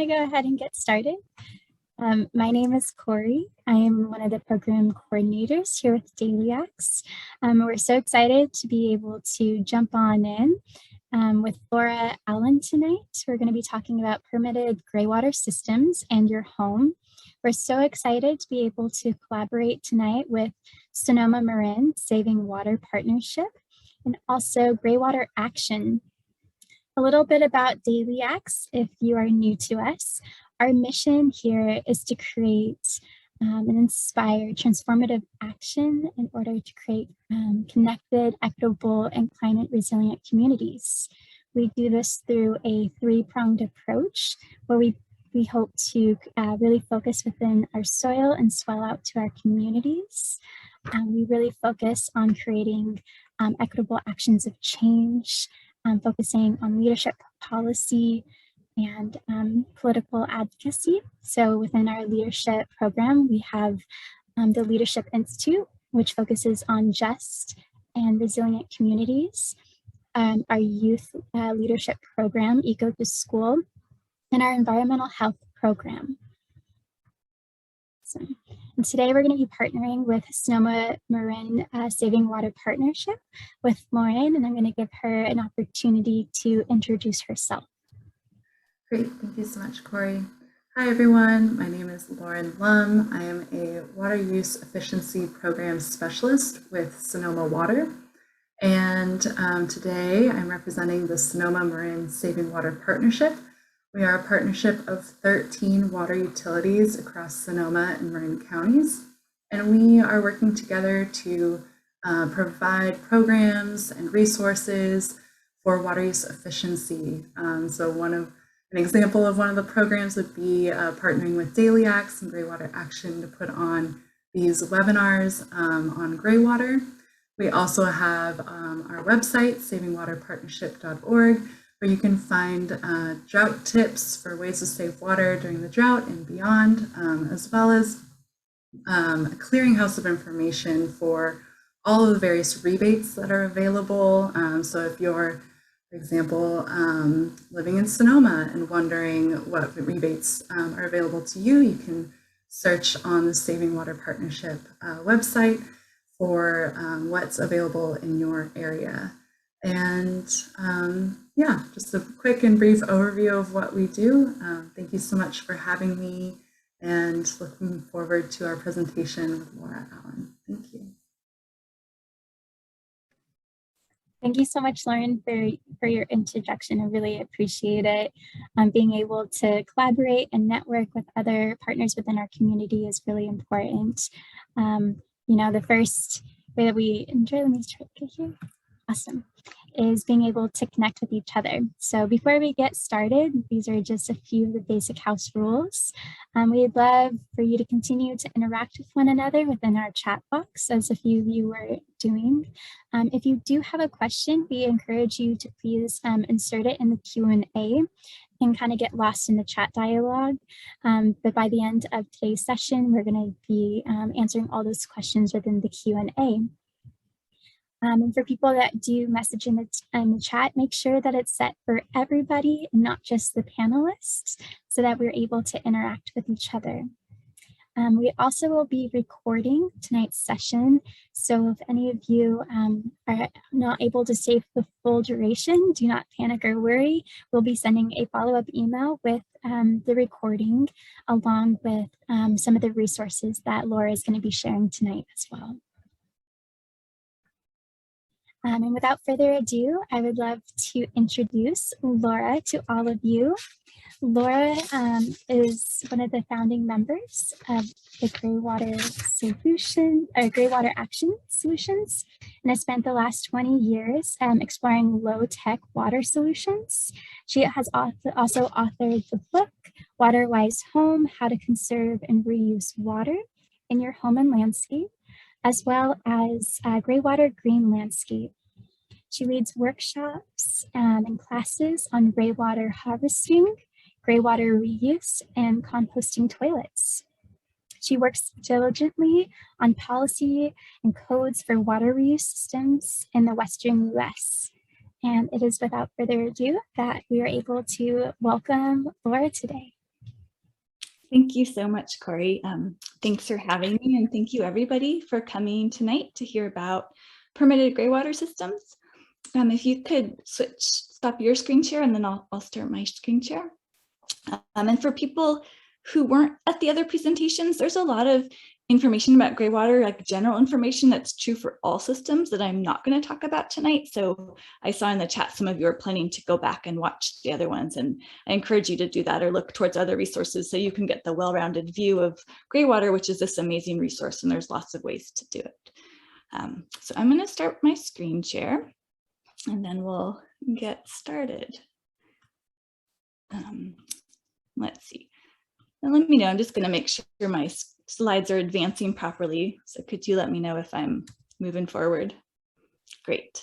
going to go ahead and get started. My name is Corey. I am one of the program coordinators here with DailyX. We're so excited to be able to jump on in with Laura Allen tonight. We're going to be talking about permitted graywater systems and your home. We're so excited to be able to collaborate tonight with Sonoma-Marin Saving Water Partnership and also Graywater Action. A little bit about DailyX, if you are new to us. Our mission here is to create and inspire transformative action in order to create connected, equitable, and climate resilient communities. We do this through a three-pronged approach where we hope to really focus within our soil and swell out to our communities. We really focus on creating equitable actions of change, focusing on leadership policy and political advocacy. So within our leadership program, we have the Leadership Institute, which focuses on just and resilient communities, our youth leadership program, Eco to School, and our environmental health program. And today we're going to be partnering with Sonoma-Marin Saving Water Partnership with Lauren, and I'm going to give her an opportunity to introduce herself. Great, thank you so much, Corey. Hi everyone, my name is Lauren Lum. I am a water use efficiency program specialist with Sonoma Water. And today I'm representing the Sonoma-Marin Saving Water Partnership. We are a partnership of 13 water utilities across Sonoma and Marin counties, and we are working together to provide programs and resources for water use efficiency. An example of one of the programs would be partnering with DailyX and Graywater Action to put on these webinars on graywater. We also have our website, savingwaterpartnership.org, where you can find drought tips for ways to save water during the drought and beyond, as well as a clearinghouse of information for all of the various rebates that are available. So if you're, for example, living in Sonoma and wondering what rebates are available to you, you can search on the Saving Water Partnership website for what's available in your area. And yeah, just a quick and brief overview of what we do. Thank you so much for having me, and looking forward to our presentation with Laura Allen. Thank you. Thank you so much, Lauren, for your introduction. I really appreciate it. Being able to collaborate and network with other partners within our community is really important. You know, the first way that we enjoy, let me try to get here. Awesome, is being able to connect with each other. So before we get started, these are just a few of the basic house rules. We'd love for you to continue to interact with one another within our chat box, as a few of you were doing. If you do have a question, we encourage you to please insert it in the Q&A and kind of get lost in the chat dialogue. But by the end of today's session, we're going to be answering all those questions within the Q&A. And for people that do message in the chat, make sure that it's set for everybody and not just the panelists, so that we're able to interact with each other. We also will be recording tonight's session, so if any of you are not able to save the full duration, do not panic or worry. We'll be sending a follow-up email with the recording, along with some of the resources that Laura is going to be sharing tonight as well. And without further ado, I would love to introduce Laura to all of you. Laura is one of the founding members of the Graywater Action Solutions, and has spent the last 20 years exploring low-tech water solutions. She has also authored the book, Water Wise Home: How to Conserve and Reuse Water in Your Home and Landscape, as well as Graywater Green Landscape. She leads workshops and classes on graywater harvesting, graywater reuse, and composting toilets. She works diligently on policy and codes for water reuse systems in the Western US. And it is without further ado that we are able to welcome Laura today. Thank you so much, Corey. Thanks for having me, and thank you everybody for coming tonight to hear about permitted graywater systems. If you could stop your screen share, and then I'll start my screen share. And for people who weren't at the other presentations, there's a lot of information about graywater, like general information that's true for all systems that I'm not going to talk about tonight. So I saw in the chat some of you are planning to go back and watch the other ones, and I encourage you to do that or look towards other resources so you can get the well-rounded view of graywater, which is this amazing resource, and there's lots of ways to do it. So I'm going to start my screen share, and then we'll get started. Let's see. And let me know, I'm just going to make sure my slides are advancing properly. So could you let me know if I'm moving forward? Great.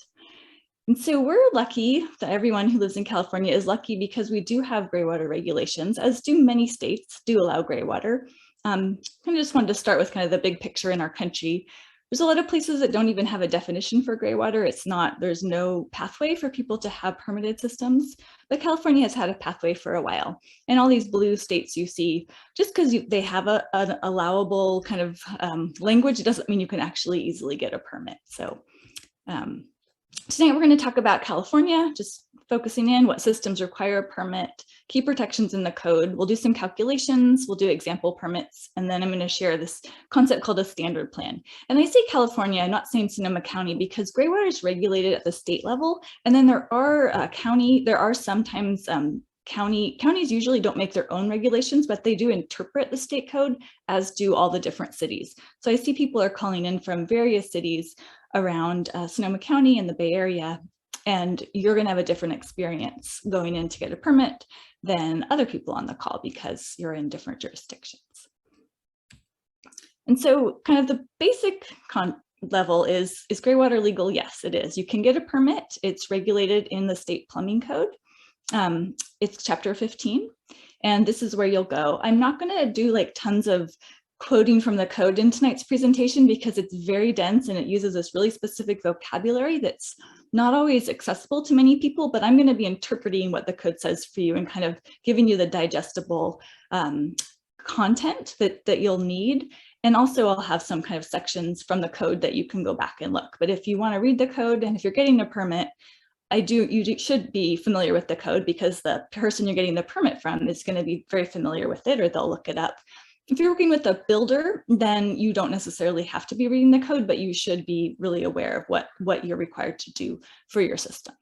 And so we're lucky that everyone who lives in California is lucky because we do have graywater regulations, as do many states do allow graywater. I just wanted to start with kind of the big picture in our country. There's a lot of places that don't even have a definition for graywater. There's no pathway for people to have permitted systems, but California has had a pathway for a while. And all these blue states you see, just because they have an allowable kind of language, it doesn't mean you can actually easily get a permit. So tonight we're going to talk about California, just focusing in what systems require a permit, key protections in the code. We'll do some calculations, we'll do example permits, and then I'm going to share this concept called a standard plan. And I say California, I'm not saying Sonoma County, because graywater is regulated at the state level, and then there are sometimes counties usually don't make their own regulations, but they do interpret the state code, as do all the different cities. So I see people are calling in from various cities around Sonoma County and the Bay Area, and you're going to have a different experience going in to get a permit than other people on the call because you're in different jurisdictions. And so kind of the basic level is graywater legal? Yes, it is. You can get a permit. It's regulated in the state plumbing code. It's chapter 15, and this is where you'll go. I'm not going to do like tons of quoting from the code in tonight's presentation because it's very dense and it uses this really specific vocabulary that's not always accessible to many people, but I'm going to be interpreting what the code says for you and kind of giving you the digestible content that you'll need. And also I'll have some kind of sections from the code that you can go back and look. But if you want to read the code and if you're getting a permit, you should be familiar with the code because the person you're getting the permit from is going to be very familiar with it, or they'll look it up. If you're working with a builder, then you don't necessarily have to be reading the code, but you should be really aware of what you're required to do for your system.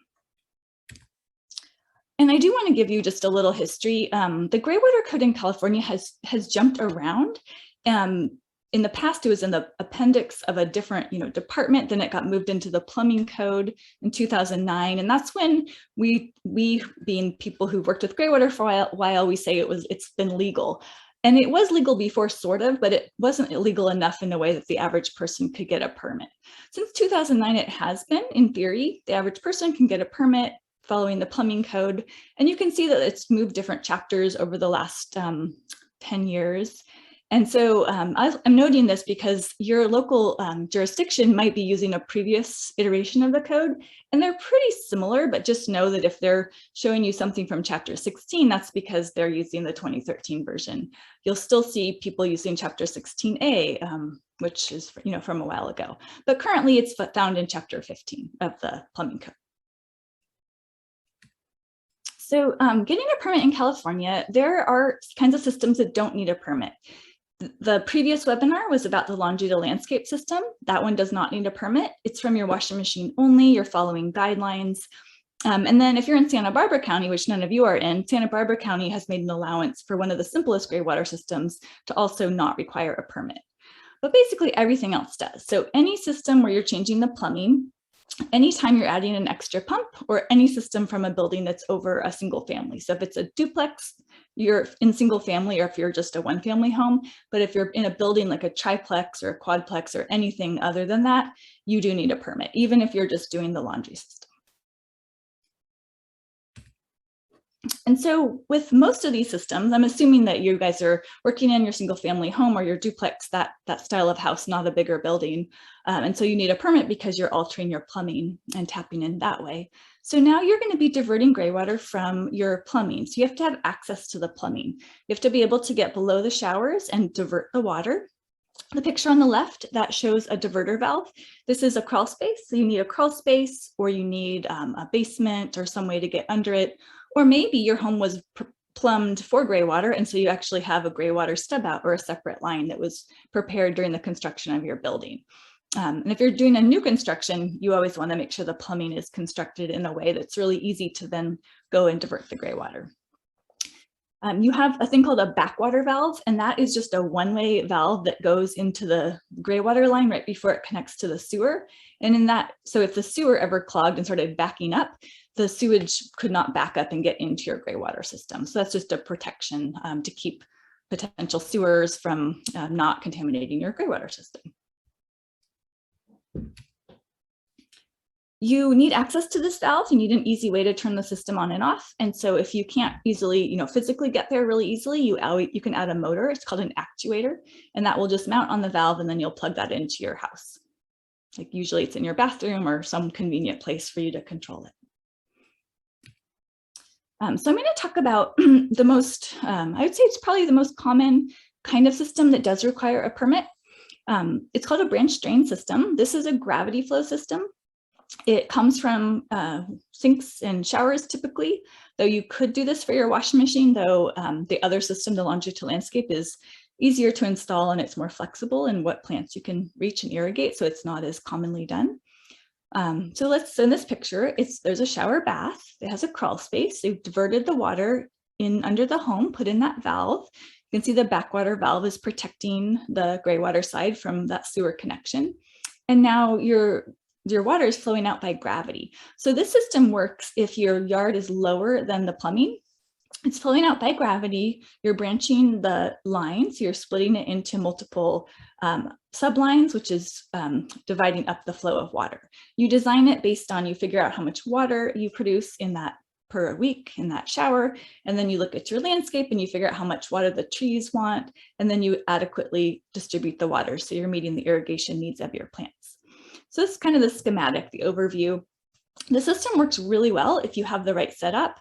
And I do want to give you just a little history. The graywater code in California has jumped around. In the past, it was in the appendix of a different department, then it got moved into the plumbing code in 2009. And that's when we being people who've worked with graywater for a while, we say it's been legal. And it was legal before, sort of, but it wasn't illegal enough in a way that the average person could get a permit. Since 2009, it has been, in theory, the average person can get a permit following the plumbing code. And you can see that it's moved different chapters over the last 10 years. And so I'm noting this because your local jurisdiction might be using a previous iteration of the code, and they're pretty similar, but just know that if they're showing you something from chapter 16, that's because they're using the 2013 version. You'll still see people using chapter 16A, which is from a while ago, but currently it's found in chapter 15 of the plumbing code. So getting a permit in California, there are kinds of systems that don't need a permit. The previous webinar was about the Longitude landscape system. That one does not need a permit. It's from your washing machine only. You're following guidelines. And then if you're in Santa Barbara County, which none of you are in, Santa Barbara County has made an allowance for one of the simplest graywater systems to also not require a permit. But basically everything else does. So any system where you're changing the plumbing, anytime you're adding an extra pump, or any system from a building that's over a single family. So if it's a duplex, you're in single family, or if you're just a one family home, but if you're in a building like a triplex or a quadplex or anything other than that, you do need a permit, even if you're just doing the laundry system. And so with most of these systems, I'm assuming that you guys are working in your single family home or your duplex, that style of house, not a bigger building. And so you need a permit because you're altering your plumbing and tapping in that way. So now you're going to be diverting gray water from your plumbing. So you have to have access to the plumbing. You have to be able to get below the showers and divert the water. The picture on the left, that shows a diverter valve. This is a crawl space. So you need a crawl space, or you need a basement or some way to get under it. Or maybe your home was plumbed for gray water, and so you actually have a gray water stub out or a separate line that was prepared during the construction of your building. And if you're doing a new construction, you always want to make sure the plumbing is constructed in a way that's really easy to then go and divert the gray water. You have a thing called a backwater valve, and that is just a one-way valve that goes into the gray water line right before it connects to the sewer. And in that, so if the sewer ever clogged and started backing up, the sewage could not back up and get into your gray water system. So that's just a protection to keep potential sewers from not contaminating your gray water system. You need access to this valve. You need an easy way to turn the system on and off. And so if you can't easily, physically get there really easily, you can add a motor. It's called an actuator, and that will just mount on the valve, and then you'll plug that into your house. Like usually it's in your bathroom or some convenient place for you to control it. So I'm going to talk about the most, I would say it's probably the most common kind of system that does require a permit. It's called a branch drain system. This is a gravity flow system. It comes from sinks and showers typically, though you could do this for your washing machine, though the other system, the laundry to landscape, is easier to install and it's more flexible in what plants you can reach and irrigate, so it's not as commonly done. So in this picture, there's a shower bath. It has a crawl space. They've diverted the water in under the home, put in that valve. You can see the backwater valve is protecting the gray water side from that sewer connection. And now your water is flowing out by gravity. So this system works if your yard is lower than the plumbing. It's flowing out by gravity. You're branching the lines. You're splitting it into multiple sublines, which is dividing up the flow of water. You design it based on, you figure out how much water you produce in that per week in that shower. And then you look at your landscape and you figure out how much water the trees want. And then you adequately distribute the water, so you're meeting the irrigation needs of your plants. So this is kind of the schematic, the overview. The system works really well if you have the right setup.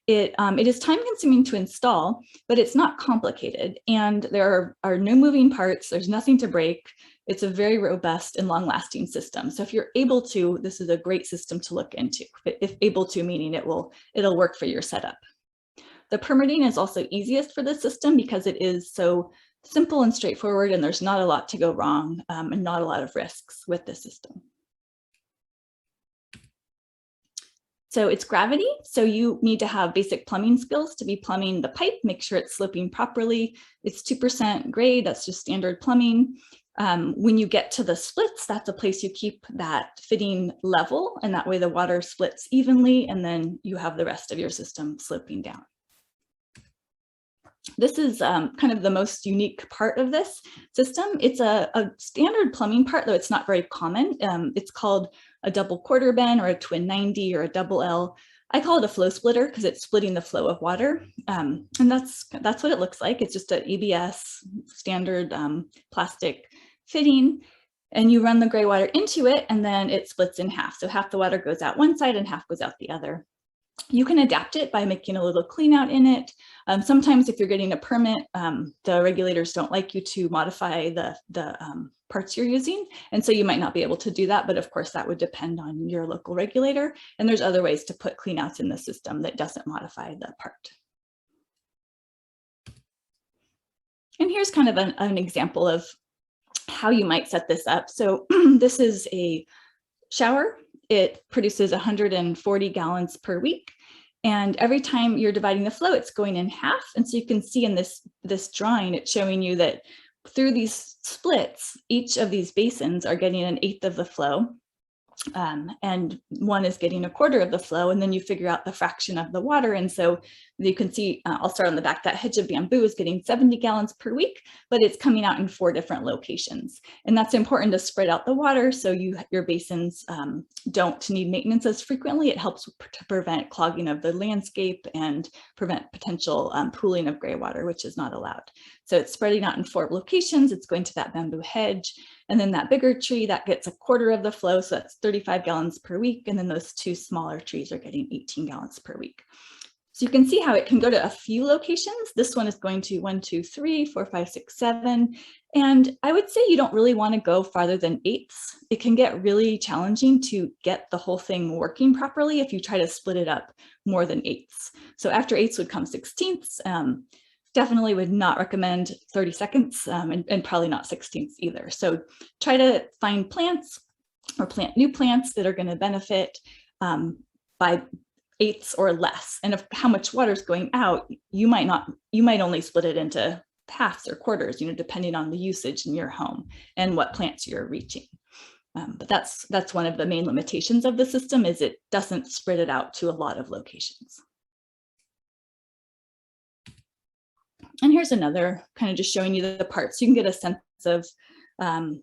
It is time consuming to install, but it's not complicated. And there are no moving parts. There's nothing to break. It's a very robust and long lasting system. So if you're able to, this is a great system to look into. If able to, meaning it'll work for your setup. The permitting is also easiest for this system because it is so simple and straightforward, and there's not a lot to go wrong and not a lot of risks with this system. So it's gravity, so you need to have basic plumbing skills to be plumbing the pipe, make sure it's sloping properly. It's 2% grade, that's just standard plumbing. When you get to the splits, that's a place you keep that fitting level, and that way the water splits evenly, and then you have the rest of your system sloping down. This is kind of the most unique part of this system. It's a standard plumbing part, though it's not very common. It's called a double quarter bend or a twin 90 or a double L. I call it a flow splitter because it's splitting the flow of water. And that's what it looks like. It's just an ABS standard plastic fitting, and you run the gray water into it, and then it splits in half. So half the water goes out one side and half goes out the other. You can adapt it by making a little clean out in it. Sometimes if you're getting a permit, the regulators don't like you to modify the parts you're using. And so you might not be able to do that, but of course that would depend on your local regulator. And there's other ways to put clean outs in the system that doesn't modify the part. And here's kind of an example of how you might set this up. So this is a shower. It produces 140 gallons per week. And every time you're dividing the flow, it's going in half. And so you can see in this drawing, it's showing you that through these splits, each of these basins are getting 1/8 of the flow. And one is getting 1/4 of the flow, and then you figure out the fraction of the water. And so you can see, I'll start on the back, that hedge of bamboo is getting 70 gallons per week, but it's coming out in 4 different locations. And that's important to spread out the water so your basins don't need maintenance as frequently. It helps to prevent clogging of the landscape and prevent potential pooling of gray water, which is not allowed. So it's spreading out in 4 locations. It's going to that bamboo hedge. And then that bigger tree, that gets 1/4 of the flow, so that's 35 gallons per week, and then those two smaller trees are getting 18 gallons per week. So you can see how it can go to a few locations. This one is going to 1, 2, 3, 4, 5, 6, 7. And I would say you don't really want to go farther than 8ths. It can get really challenging to get the whole thing working properly if you try to split it up more than 8ths. So after 8ths would come 16ths. Definitely would not recommend 32nds and probably not 16ths either. So try to find plants or plant new plants that are going to benefit by 8ths or less. And if how much water is going out, you might only split it into halves or quarters, depending on the usage in your home and what plants you're reaching. But that's one of the main limitations of the system, is it doesn't spread it out to a lot of locations. And here's another kind of just showing you the parts. You can get a sense of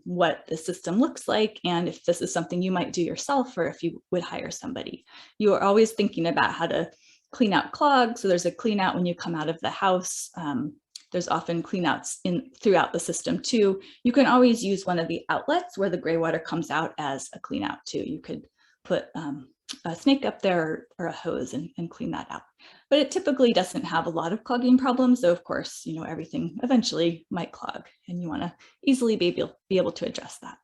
what the system looks like, and if this is something you might do yourself or if you would hire somebody. You are always thinking about how to clean out clogs. So there's a clean out when you come out of the house. There's often clean outs throughout the system too. You can always use one of the outlets where the gray water comes out as a clean out too. You could put a snake up there or a hose and clean that out. But it typically doesn't have a lot of clogging problems. So of course, everything eventually might clog, and you want to easily be able to address that.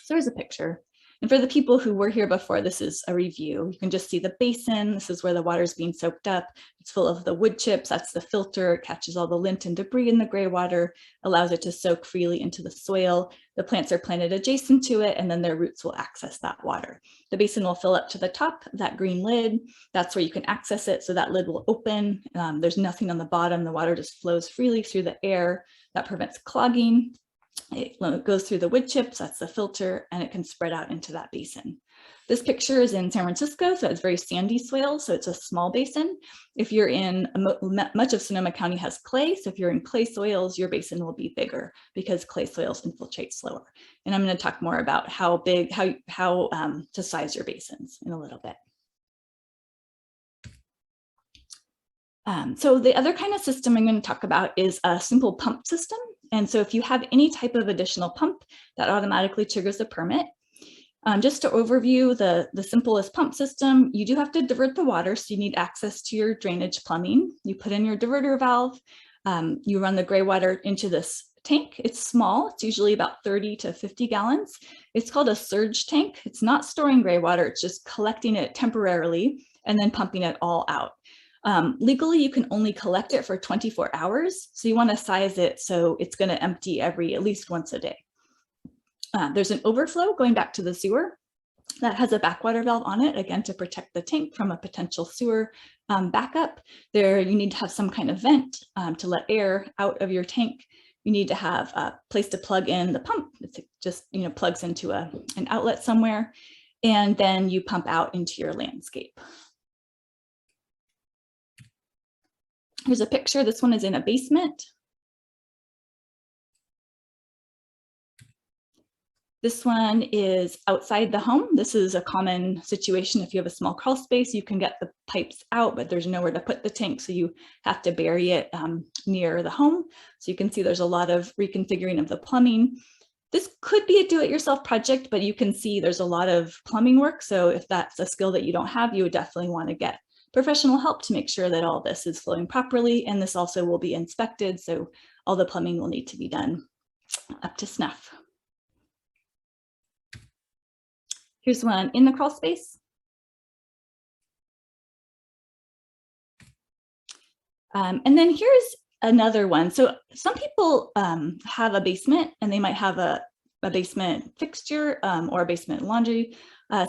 So here's a picture. And for the people who were here before, this is a review. You can just see the basin. This is where the water is being soaked up. It's full of the wood chips. That's the filter. It catches all the lint and debris in the gray water, allows it to soak freely into the soil. The plants are planted adjacent to it, and then their roots will access that water. The basin will fill up to the top, that green lid. That's where you can access it. So that lid will open. There's nothing on the bottom. The water just flows freely through the air. That prevents clogging. It goes through the wood chips, that's the filter, and it can spread out into that basin. This picture is in San Francisco, so it's very sandy soil, so it's a small basin. If you're in, much of Sonoma County has clay, so if you're in clay soils, your basin will be bigger because clay soils infiltrate slower. And I'm going to talk more about how to size your basins in a little bit. So the other kind of system I'm going to talk about is a simple pump system. And so if you have any type of additional pump, that automatically triggers a permit. Just to overview the simplest pump system, you do have to divert the water, so you need access to your drainage plumbing. You put in your diverter valve, you run the gray water into this tank. It's small, it's usually about 30 to 50 gallons. It's called a surge tank. It's not storing gray water, it's just collecting it temporarily and then pumping it all out. Legally, you can only collect it for 24 hours. So you want to size it so it's going to empty at least once a day. There's an overflow going back to the sewer that has a backwater valve on it, again, to protect the tank from a potential sewer backup. There, you need to have some kind of vent to let air out of your tank. You need to have a place to plug in the pump. It just plugs into an outlet somewhere, and then you pump out into your landscape. Here's a picture. This one is in a basement. This one is outside the home. This is a common situation. If you have a small crawl space, you can get the pipes out, but there's nowhere to put the tank, so you have to bury it near the home. So you can see there's a lot of reconfiguring of the plumbing. This could be a do-it-yourself project, but you can see there's a lot of plumbing work. So if that's a skill that you don't have, you would definitely want to get professional help to make sure that all this is flowing properly. And this also will be inspected, so all the plumbing will need to be done up to snuff. Here's one in the crawl space. And then here's another one. So some people have a basement, and they might have a basement fixture or a basement laundry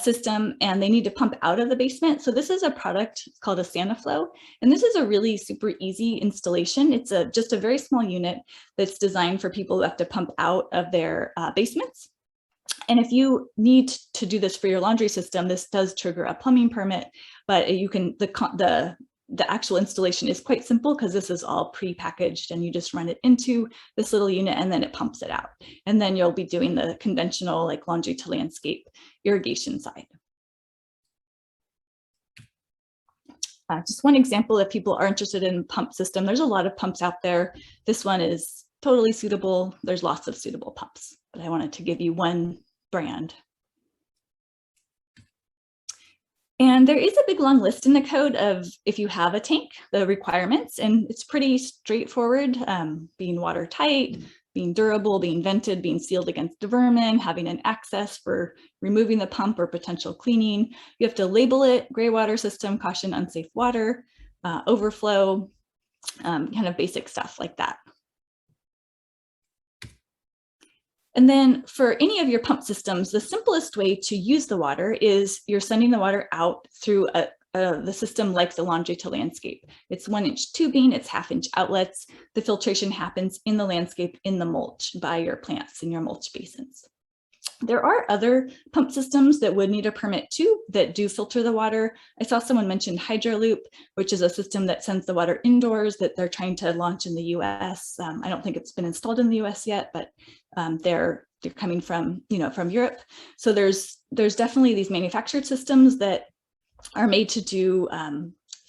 system, and they need to pump out of the basement. So this is a product called a SaniFlow, and this is a really super easy installation. It's just a very small unit that's designed for people who have to pump out of their basements. And if you need to do this for your laundry system, this does trigger a plumbing permit, but you can, the actual installation is quite simple because this is all pre-packaged, and you just run it into this little unit and then it pumps it out. And then you'll be doing the conventional like laundry to landscape irrigation side. Just one example, if people are interested in pump system, there's a lot of pumps out there. This one is totally suitable. There's lots of suitable pumps. but I wanted to give you one brand. And there is a big long list in the code of, if you have a tank, the requirements, and it's pretty straightforward, being watertight, being durable, being vented, being sealed against vermin, having an access for removing the pump or potential cleaning. You have to label it, gray water system, caution, unsafe water, overflow, kind of basic stuff like that. And then for any of your pump systems, the simplest way to use the water is you're sending the water out through the system like the laundry to landscape. It's 1-inch tubing, it's 1/2-inch outlets. The filtration happens in the landscape in the mulch by your plants in your mulch basins. There are other pump systems that would need a permit too that do filter the water. I saw someone mention Hydroloop, which is a system that sends the water indoors that they're trying to launch in the US. I don't think it's been installed in the US yet, but they're coming from, from Europe. So there's definitely these manufactured systems that are made to do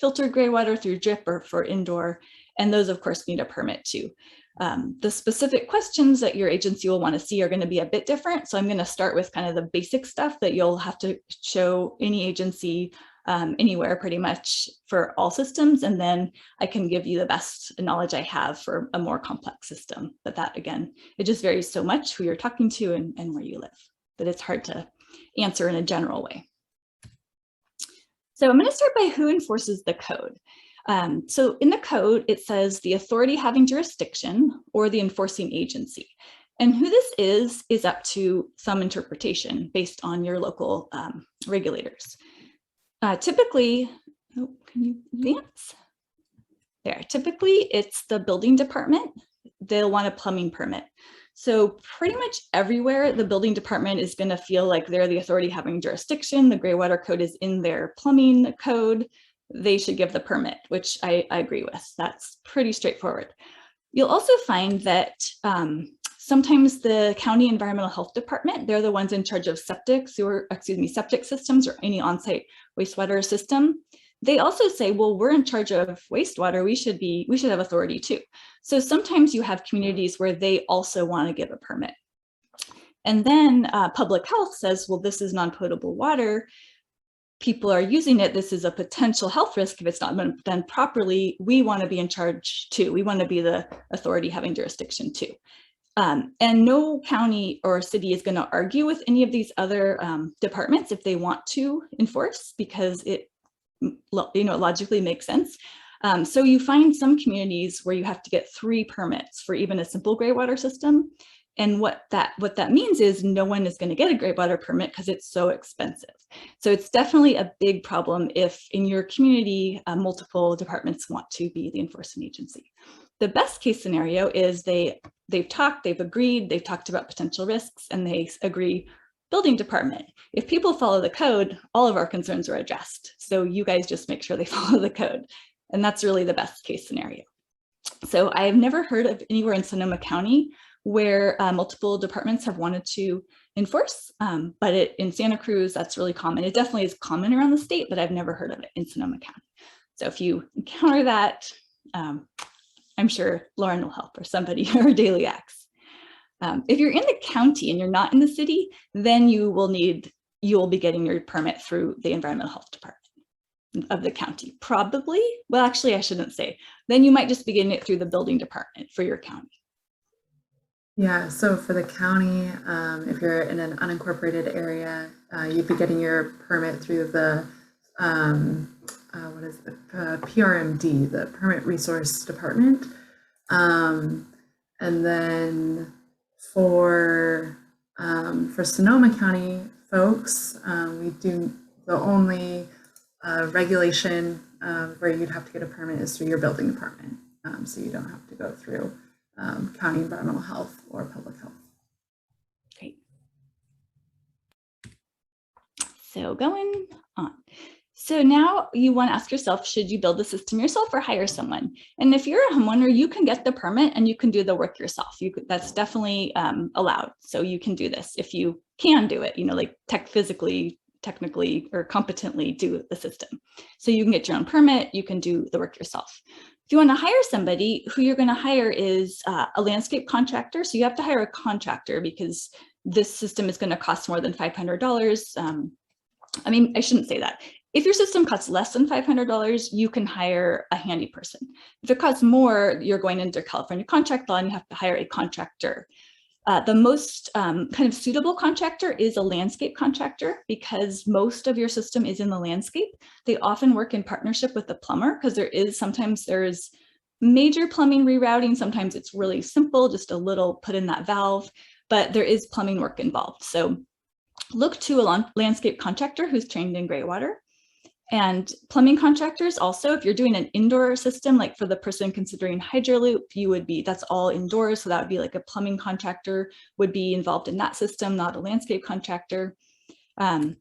filtered gray water through drip or for indoor. And those of course need a permit too. The specific questions that your agency will want to see are going to be a bit different. So I'm going to start with kind of the basic stuff that you'll have to show any agency anywhere pretty much for all systems. And then I can give you the best knowledge I have for a more complex system. But that, again, it just varies so much who you're talking to and where you live, that it's hard to answer in a general way. So I'm going to start by who enforces the code. So in the code, it says the authority having jurisdiction or the enforcing agency. And who this is up to some interpretation based on your local regulators. Typically, can you advance? There, typically it's the building department. They'll want a plumbing permit. So pretty much everywhere, the building department is going to feel like they're the authority having jurisdiction. The Graywater code is in their plumbing code. They should give the permit, which I agree with. That's pretty straightforward. You'll also find that sometimes the county environmental health department, they're the ones in charge of septic systems or any on-site wastewater system. They also say, well, we're in charge of wastewater. We should have authority too. So sometimes you have communities where they also want to give a permit. And then public health says, well, this is non-potable water. People are using it. This is a potential health risk if it's not been done properly. We want to be in charge too. We want to be the authority having jurisdiction too. And no county or city is going to argue with any of these other departments if they want to enforce, because it logically makes sense. So you find some communities where you have to get 3 permits for even a simple gray water system. And what that means is no one is going to get a gray water permit because it's so expensive. So it's definitely a big problem if in your community, multiple departments want to be the enforcement agency. The best case scenario is they've agreed, they've talked about potential risks, and they agree, building department, if people follow the code, all of our concerns are addressed. So you guys just make sure they follow the code. And that's really the best case scenario. So I have never heard of anywhere in Sonoma County where multiple departments have wanted to enforce, but in Santa Cruz, that's really common. It definitely is common around the state, but I've never heard of it in Sonoma County. So if you encounter that, I'm sure Lauren will help, or somebody, or Daily Axe. If you're in the county and you're not in the city, then you will be getting your permit through the environmental health department of the county, probably. Well, actually, I shouldn't say. Then you might just be getting it through the building department for your county. Yeah, so for the county, if you're in an unincorporated area, you'd be getting your permit through the PRMD, the Permit Resource Department. And then for Sonoma County folks, we do the only regulation where you'd have to get a permit is through your building department. So you don't have to go through county environmental health or public health. Great. So going on. So now you want to ask yourself, should you build the system yourself or hire someone? And if you're a homeowner, you can get the permit and you can do the work yourself. That's definitely allowed. So you can do this if you can do it, like technically or competently do the system. So you can get your own permit, you can do the work yourself. If you want to hire somebody, who you're going to hire is a landscape contractor. So you have to hire a contractor because this system is going to cost more than $500. I mean, I shouldn't say that. If your system costs less than $500, you can hire a handy person. If it costs more, you're going into California contract law and you have to hire a contractor. The most kind of suitable contractor is a landscape contractor because most of your system is in the landscape. They often work in partnership with the plumber because sometimes there's major plumbing rerouting. Sometimes it's really simple, just a little put in that valve, but there is plumbing work involved. So look to a landscape contractor who's trained in Graywater. And plumbing contractors also, if you're doing an indoor system, like for the person considering HydroLoop, that's all indoors. So that would be like a plumbing contractor would be involved in that system, not a landscape contractor. A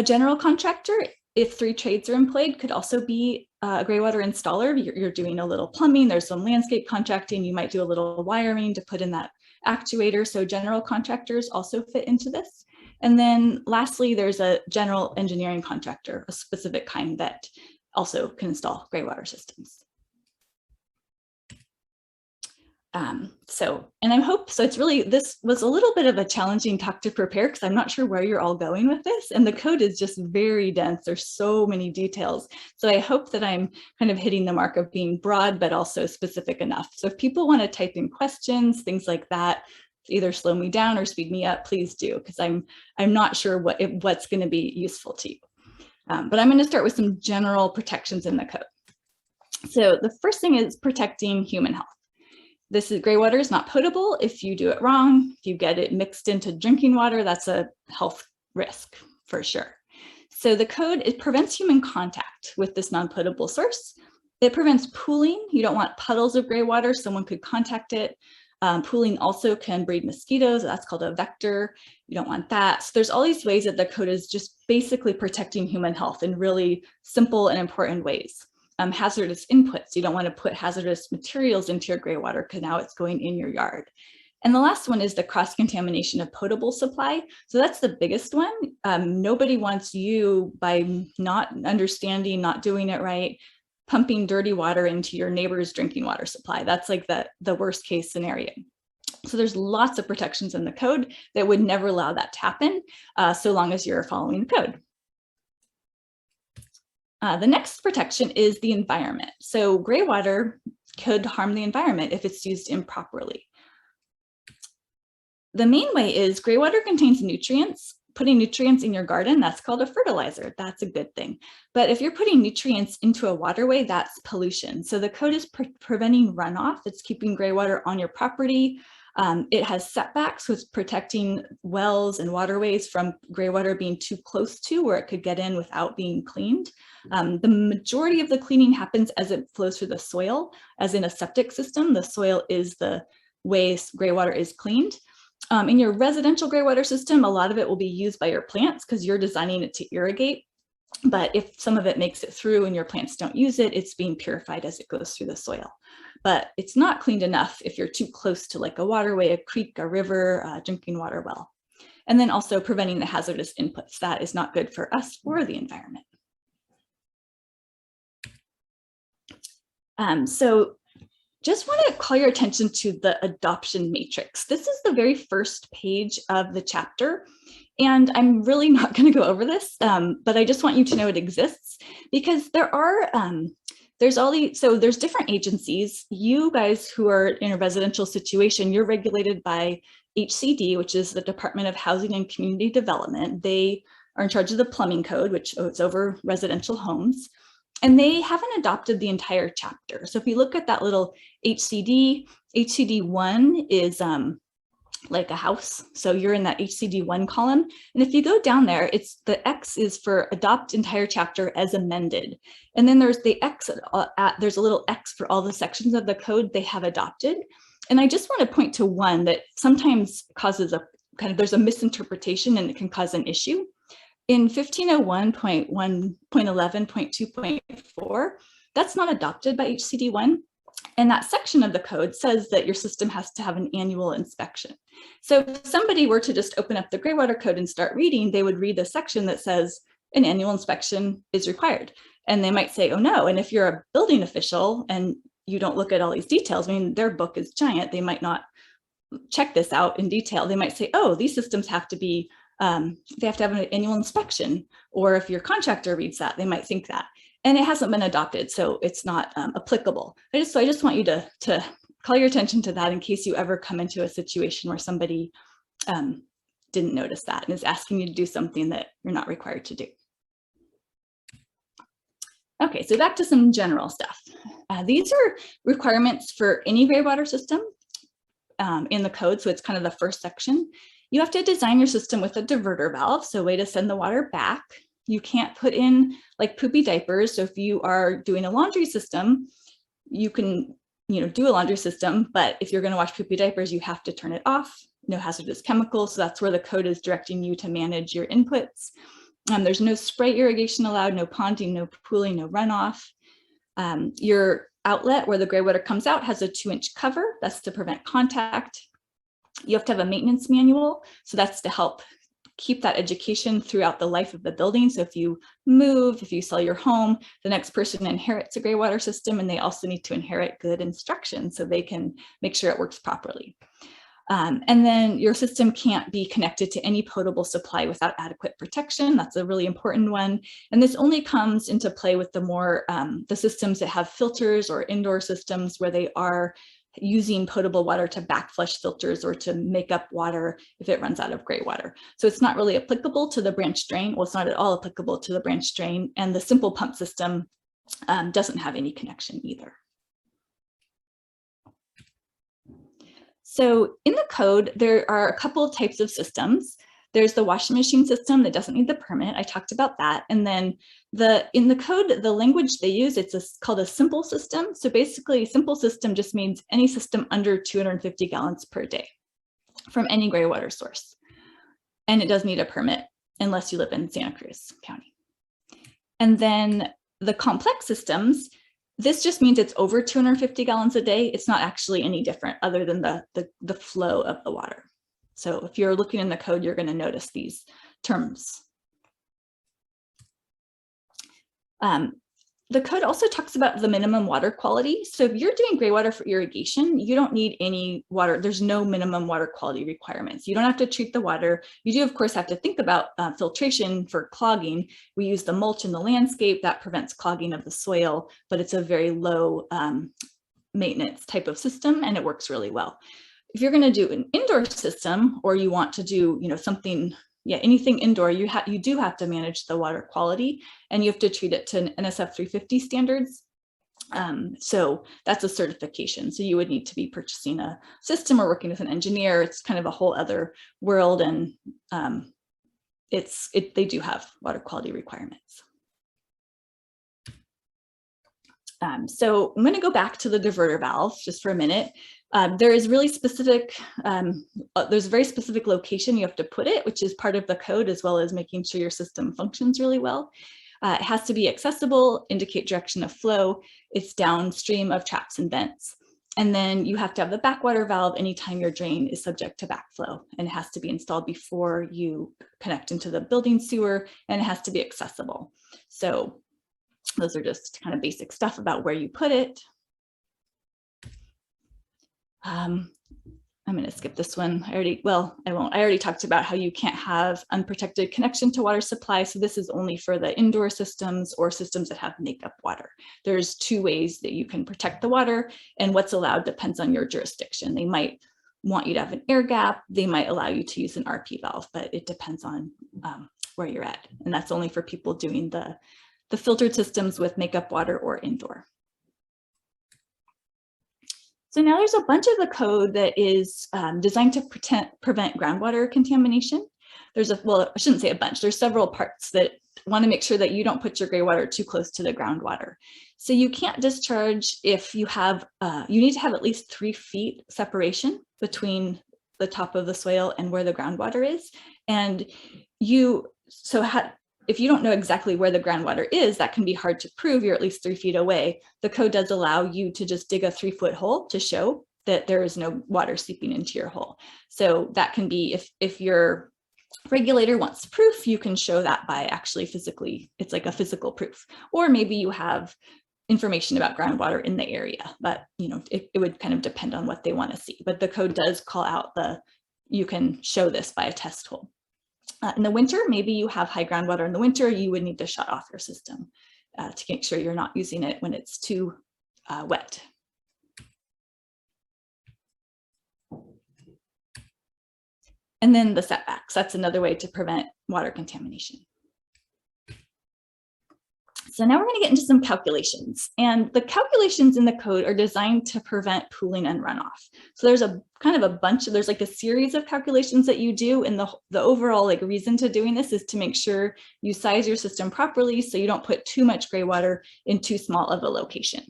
general contractor, if 3 trades are employed, could also be a Graywater installer. You're doing a little plumbing, there's some landscape contracting, you might do a little wiring to put in that actuator. So general contractors also fit into this. And then lastly, there's a general engineering contractor, a specific kind that also can install Graywater systems. So it's really, this was a little bit of a challenging talk to prepare because I'm not sure where you're all going with this, and the code is just very dense. There's so many details. So I hope that I'm kind of hitting the mark of being broad, but also specific enough. So if people want to type in questions, things like that, either slow me down or speed me up, please do, because I'm not sure what's going to be useful to you. But I'm going to start with some general protections in the code. So the first thing is protecting human health. Graywater is not potable if you do it wrong. If you get it mixed into drinking water, that's a health risk for sure. So the code, it prevents human contact with this non-potable source. It prevents pooling. You don't want puddles of Graywater, someone could contact it. Pooling also can breed mosquitoes. That's called a vector. You don't want that. So there's all these ways that the code is just basically protecting human health in really simple and important ways. Hazardous inputs. You don't want to put hazardous materials into your Graywater because now it's going in your yard. And the last one is the cross-contamination of potable supply. So that's the biggest one. Nobody wants you, by not understanding, not doing it right, pumping dirty water into your neighbor's drinking water supply. That's like the worst case scenario. So there's lots of protections in the code that would never allow that to happen, so long as you're following the code. The next protection is the environment. So Graywater could harm the environment if it's used improperly. The main way is Graywater contains nutrients. Putting nutrients in your garden, that's called a fertilizer. That's a good thing. But if you're putting nutrients into a waterway, that's pollution. So the code is preventing runoff. It's keeping Graywater on your property. It has setbacks, so it's protecting wells and waterways from Graywater being too close to where it could get in without being cleaned. The majority of the cleaning happens as it flows through the soil. As in a septic system, the soil is the way Graywater is cleaned. In your residential Graywater system, a lot of it will be used by your plants because you're designing it to irrigate. But if some of it makes it through and your plants don't use it, it's being purified as it goes through the soil. But it's not cleaned enough if you're too close to like a waterway, a creek, a river, a drinking water well. And then also preventing the hazardous inputs. That is not good for us or the environment. So just want to call your attention to the adoption matrix. This is the very first page of the chapter. And I'm really not going to go over this, but I just want you to know it exists because there's different agencies. You guys who are in a residential situation, you're regulated by HCD, which is the Department of Housing and Community Development. They are in charge of the plumbing code, which is over residential homes. And they haven't adopted the entire chapter. So if you look at that little HCD, HCD1 is like a house. So you're in that HCD1 column. And if you go down there, the X is for adopt entire chapter as amended. And then there's the X, there's a little X for all the sections of the code they have adopted. And I just want to point to one that sometimes causes there's a misinterpretation and it can cause an issue. In 1501.1.11.2.4, that's not adopted by HCD1. And that section of the code says that your system has to have an annual inspection. So if somebody were to just open up the Graywater code and start reading, they would read the section that says an annual inspection is required. And they might say, oh no. And if you're a building official and you don't look at all these details. I mean, their book is giant. They might not check this out in detail. They might say, oh, these systems have to be, they have to have an annual inspection. Or if your contractor reads that, they might think that. And it hasn't been adopted, so it's not applicable. I just want you to call your attention to that in case you ever come into a situation where somebody didn't notice that and is asking you to do something that you're not required to do. Okay, so back to some general stuff. These are requirements for any graywater system in the code, so it's kind of the first section. You have to design your system with a diverter valve, so a way to send the water back. You can't put in like poopy diapers, so if you are doing a laundry system, you can do a laundry system, but if you're going to wash poopy diapers, you have to turn it off. No hazardous chemicals, so that's where the code is directing you to manage your inputs. There's no spray irrigation allowed, no ponding, no pooling, no runoff. Your outlet where the gray water comes out has a 2-inch cover. That's to prevent contact. You have to have a maintenance manual. So that's to help keep that education throughout the life of the building. So if you move, if you sell your home, the next person inherits a gray water system, and they also need to inherit good instructions so they can make sure it works properly. And then your system can't be connected to any potable supply without adequate protection. That's a really important one. And this only comes into play with the more, the systems that have filters or indoor systems where they are using potable water to backflush filters or to make up water if it runs out of gray water. So it's not really applicable to the branch drain. Well, it's not at all applicable to the branch drain. And the simple pump system doesn't have any connection either. So in the code, there are a couple of types of systems. There's the washing machine system that doesn't need the permit. I talked about that. And then in the code, the language they use, it's called a simple system. So basically, simple system just means any system under 250 gallons per day from any gray water source. And it does need a permit unless you live in Santa Cruz County. And then the complex systems, this just means it's over 250 gallons a day. It's not actually any different other than the flow of the water. So if you're looking in the code, you're going to notice these terms. The code also talks about the minimum water quality. So if you're doing gray water for irrigation, you don't need any water. There's no minimum water quality requirements. You don't have to treat the water. You do, of course, have to think about filtration for clogging. We use the mulch in the landscape that prevents clogging of the soil, but it's a very low maintenance type of system, and it works really well. If you're going to do an indoor system, or you want to do, something, anything indoor, you do have to manage the water quality, and you have to treat it to NSF 350 standards. So that's a certification. So you would need to be purchasing a system or working with an engineer. It's kind of a whole other world, and they do have water quality requirements. So I'm going to go back to the diverter valve just for a minute. There is really specific, there's a very specific location you have to put it, which is part of the code, as well as making sure your system functions really well. It has to be accessible, indicate direction of flow. It's downstream of traps and vents. And then you have to have the backwater valve anytime your drain is subject to backflow, and it has to be installed before you connect into the building sewer, and it has to be accessible. So those are just kind of basic stuff about where you put it. I'm going to skip this one. I won't. I already talked about how you can't have unprotected connection to water supply. So this is only for the indoor systems or systems that have makeup water. There's 2 ways that you can protect the water, and what's allowed depends on your jurisdiction. They might want you to have an air gap. They might allow you to use an RP valve, but it depends on where you're at. And that's only for people doing the filtered systems with makeup water or indoor. So now there's a bunch of the code that is designed to prevent groundwater contamination. Well, I shouldn't say a bunch, there's several parts that want to make sure that you don't put your gray water too close to the groundwater. So you can't discharge if you have, you need to have at least 3 feet separation between the top of the soil and where the groundwater is. And if you don't know exactly where the groundwater is, that can be hard to prove. You're at least 3 feet away. The code does allow you to just dig a 3-foot hole to show that there is no water seeping into your hole. So that can be, if your regulator wants proof, you can show that by actually physically, it's like a physical proof. Or maybe you have information about groundwater in the area, but it would kind of depend on what they want to see. But the code does call out you can show this by a test hole. In the winter, maybe you have high groundwater in the winter, you would need to shut off your system to make sure you're not using it when it's too wet. And then the setbacks, that's another way to prevent water contamination. So now we're going to get into some calculations, and the calculations in the code are designed to prevent pooling and runoff. So there's a kind of a bunch of, there's like a series of calculations that you do, and the overall like reason to doing this is to make sure you size your system properly so you don't put too much gray water in too small of a location.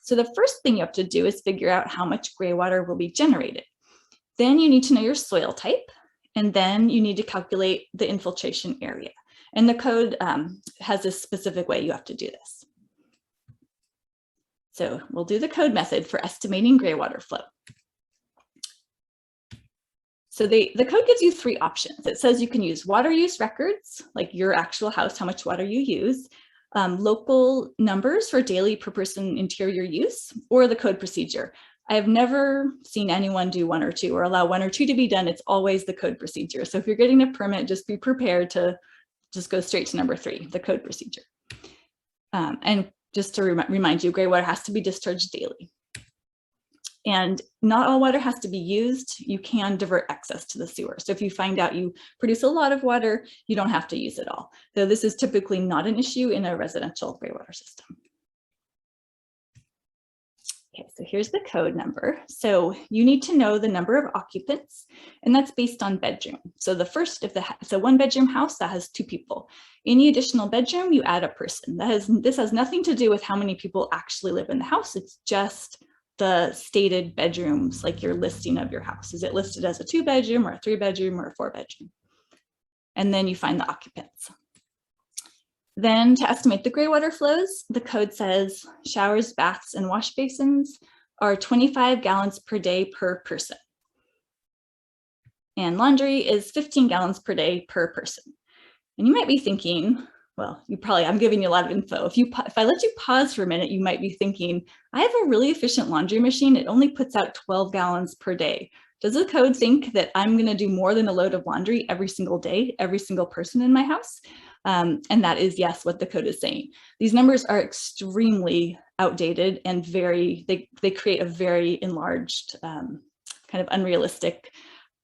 So the first thing you have to do is figure out how much gray water will be generated. Then you need to know your soil type, and then you need to calculate the infiltration area. And the code has a specific way you have to do this. So we'll do the code method for estimating gray water flow. So the code gives you 3 options. It says you can use water use records, like your actual house, how much water you use, local numbers for daily per person interior use, or the code procedure. I have never seen anyone do 1 or 2 or allow 1 or 2 to be done. It's always the code procedure. So if you're getting a permit, just be prepared to just go straight to number 3, the code procedure. And just to remind you, gray water has to be discharged daily. And not all water has to be used. You can divert excess to the sewer. So if you find out you produce a lot of water, you don't have to use it all. Though this is typically not an issue in a residential gray water system. Okay, so here's the code number. So you need to know the number of occupants, and that's based on bedroom. So the first, if it's a 1-bedroom house, that has 2 people. Any additional bedroom, you add a person. This has nothing to do with how many people actually live in the house. It's just the stated bedrooms, like your listing of your house. Is it listed as a 2-bedroom or a 3-bedroom or a 4-bedroom? And then you find the occupants. Then to estimate the gray water flows, the code says showers, baths, and wash basins are 25 gallons per day per person. And laundry is 15 gallons per day per person. And you might be thinking, well, I'm giving you a lot of info. If I let you pause for a minute, you might be thinking, I have a really efficient laundry machine. It only puts out 12 gallons per day. Does the code think that I'm going to do more than a load of laundry every single day, every single person in my house? And that is, yes, what the code is saying. These numbers are extremely outdated and they create a very enlarged, kind of unrealistic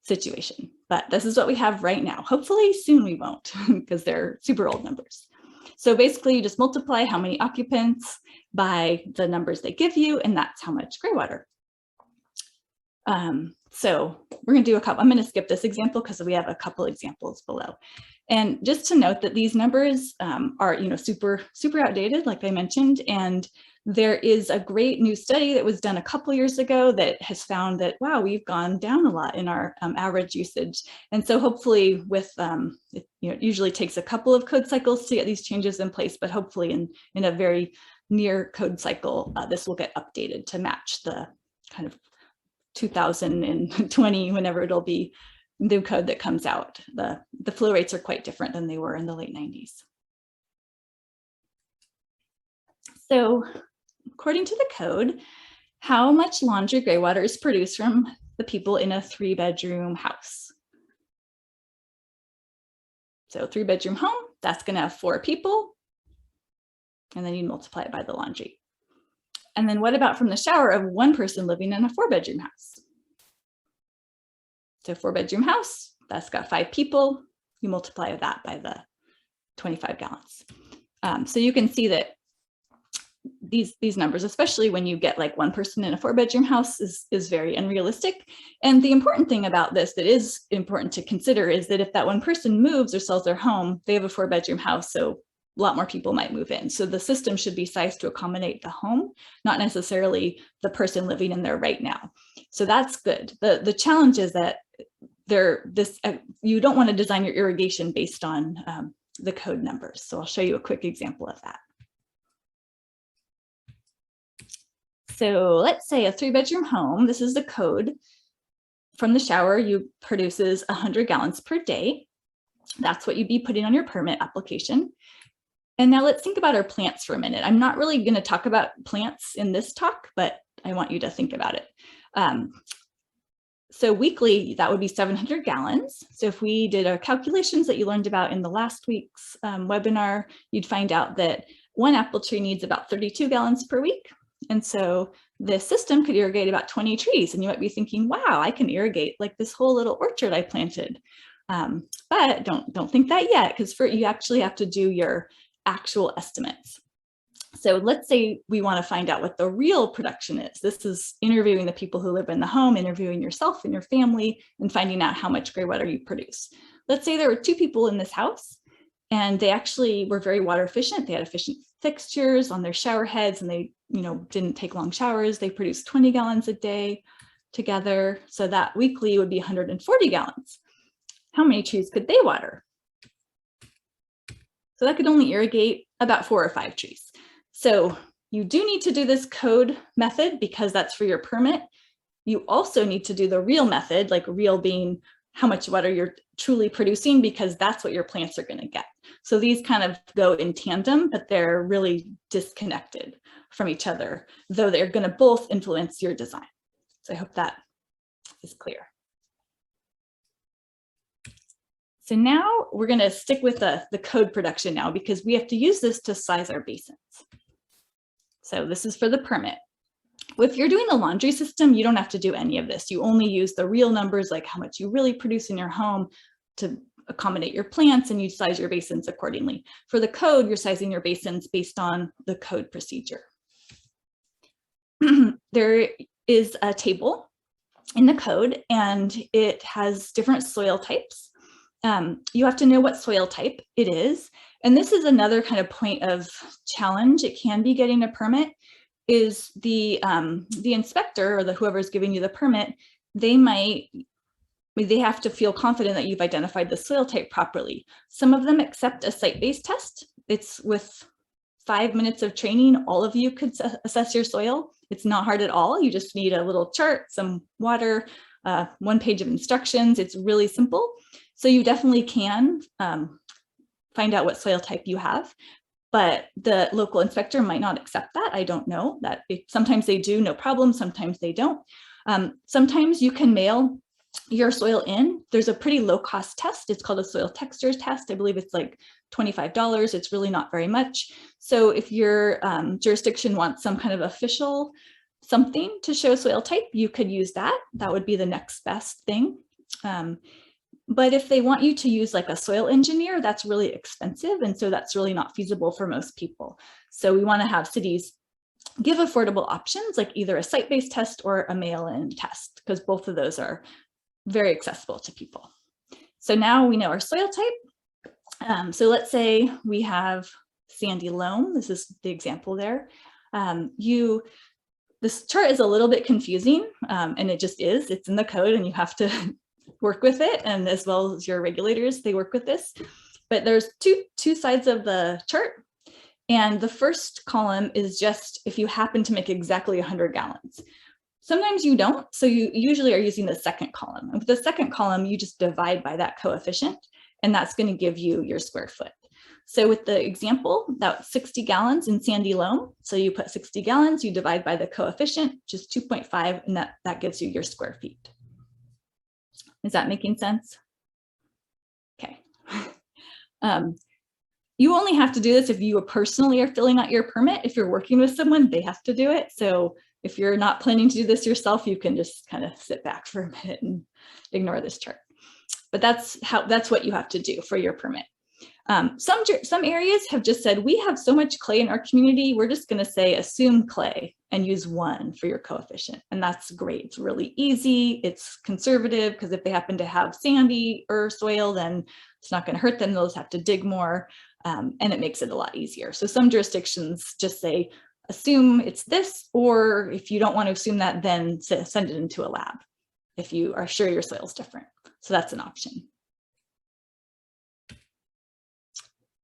situation. But this is what we have right now. Hopefully soon we won't, because they're super old numbers. So basically you just multiply how many occupants by the numbers they give you, and that's how much gray water. So we're going to do a couple. I'm going to skip this example because we have a couple examples below. And just to note that these numbers are, super outdated, like I mentioned. And there is a great new study that was done a couple years ago that has found that, wow, we've gone down a lot in our average usage. And so hopefully with, it usually takes a couple of code cycles to get these changes in place, but hopefully in a very near code cycle, this will get updated to match the kind of 2020, whenever it'll be, new code that comes out. The flow rates are quite different than they were in the late 90s. So according to the code, how much laundry gray water is produced from the people in a 3-bedroom house? So 3-bedroom home, that's going to have 4 people. And then you multiply it by the laundry. And then what about from the shower of 1 person living in a 4-bedroom house? So 4-bedroom house, that's got 5 people. You multiply that by the 25 gallons. So you can see that these numbers, especially when you get like 1 person in a 4-bedroom house, is very unrealistic. And the important thing about this that is important to consider is that if that 1 person moves or sells their home, they have a 4-bedroom house, so a lot more people might move in. So the system should be sized to accommodate the home, not necessarily the person living in there right now. So that's good. The challenge is that you don't want to design your irrigation based on the code numbers. So I'll show you a quick example of that. So let's say a 3-bedroom home, this is the code. From the shower, you produces 100 gallons per day. That's what you'd be putting on your permit application. And now let's think about our plants for a minute. I'm not really going to talk about plants in this talk, but I want you to think about it. So weekly, that would be 700 gallons. So if we did our calculations that you learned about in the last week's webinar, you'd find out that one apple tree needs about 32 gallons per week. And so the system could irrigate about 20 trees. And you might be thinking, wow, I can irrigate like this whole little orchard I planted. But don't think that yet, because you actually have to do your actual estimates. So let's say we want to find out what the real production is. This is interviewing the people who live in the home, interviewing yourself and your family, and finding out how much gray water you produce. Let's say there were 2 people in this house, and they actually were very water efficient. They had efficient fixtures on their shower heads, and they didn't take long showers. They produced 20 gallons a day together. So that weekly would be 140 gallons. How many trees could they water? So that could only irrigate about 4 or 5 trees. So you do need to do this code method because that's for your permit. You also need to do the real method, like real being how much water you're truly producing, because that's what your plants are going to get. So these kind of go in tandem, but they're really disconnected from each other, though they're going to both influence your design. So I hope that is clear. So now we're going to stick with the code production now, because we have to use this to size our basins. So this is for the permit. If you're doing the laundry system, you don't have to do any of this. You only use the real numbers, like how much you really produce in your home, to accommodate your plants, and you size your basins accordingly. For the code, you're sizing your basins based on the code procedure. There is a table in the code, and it has different soil types. You have to know what soil type it is. And this is another kind of point of challenge. It can be getting a permit, is the inspector or whoever's giving you the permit, they have to feel confident that you've identified the soil type properly. Some of them accept a site-based test. It's with 5 minutes of training, all of you could assess your soil. It's not hard at all. You just need a little chart, some water, 1 page of instructions. It's really simple. So you definitely can find out what soil type you have, but the local inspector might not accept that. I don't know that. Sometimes they do, no problem. Sometimes they don't. Sometimes you can mail your soil in. There's a pretty low cost test. It's called a soil textures test. I believe it's like $25. It's really not very much. So if your jurisdiction wants some kind of official something to show soil type, you could use that. That would be the next best thing. But if they want you to use like a soil engineer, that's really expensive. And so that's really not feasible for most people. So we want to have cities give affordable options, like either a site-based test or a mail-in test, because both of those are very accessible to people. So now we know our soil type. So let's say we have sandy loam. This is the example there. This chart is a little bit confusing, and it just is. It's in the code, and you have to work with it, and as well as your regulators, they work with this. But there's two sides of the chart, and the first column is just if you happen to make exactly 100 gallons. Sometimes you don't, so you usually are using the second column. And with the second column, you just divide by that coefficient, and that's going to give you your square foot. So with the example, that's 60 gallons in sandy loam. So you put 60 gallons, you divide by the coefficient, which is 2.5, and that gives you your square feet. Is that making sense? Okay. You only have to do this if you personally are filling out your permit. If you're working with someone, they have to do it. So if you're not planning to do this yourself, you can just kind of sit back for a minute and ignore this chart. But that's what you have to do for your permit. Some areas have just said, we have so much clay in our community, we're just going to say assume clay and use 1 for your coefficient. And that's great. It's really easy. It's conservative, because if they happen to have sandy or soil, then it's not going to hurt them. They'll just have to dig more, and it makes it a lot easier. So some jurisdictions just say, assume it's this, or if you don't want to assume that, then send it into a lab if you are sure your soil is different. So that's an option.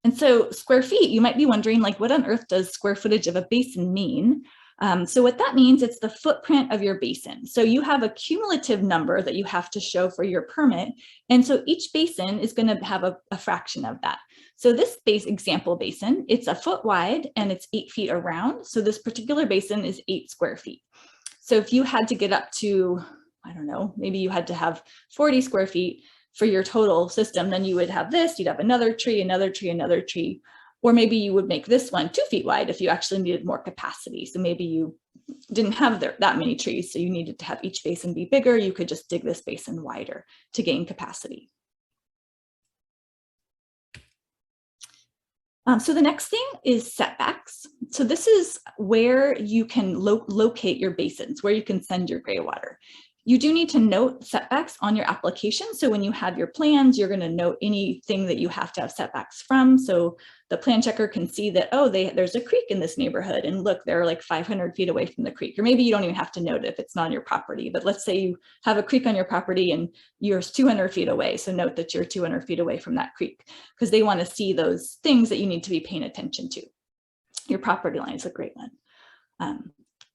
And so square feet, you might be wondering, like, what on earth does square footage of a basin mean? So what that means, it's the footprint of your basin. So you have a cumulative number that you have to show for your permit. And so each basin is going to have a fraction of that. So this example basin, it's a foot wide and it's 8 feet around. So this particular basin is 8 square feet. So if you had to get up to, I don't know, maybe you had to have 40 square feet for your total system, then you would have this, you'd have another tree, another tree, another tree. Or maybe you would make this one 2 feet wide if you actually needed more capacity. So maybe you didn't have that many trees, so you needed to have each basin be bigger. You could just dig this basin wider to gain capacity. So the next thing is setbacks. So this is where you can locate your basins, where you can send your gray water. You do need to note setbacks on your application. So when you have your plans, you're going to note anything that you have to have setbacks from. So the plan checker can see that, oh, there's a creek in this neighborhood, and look, they're like 500 feet away from the creek. Or maybe you don't even have to note it if it's not on your property. But let's say you have a creek on your property and you're 200 feet away. So note that you're 200 feet away from that creek, because they want to see those things that you need to be paying attention to. Your property line is a great one.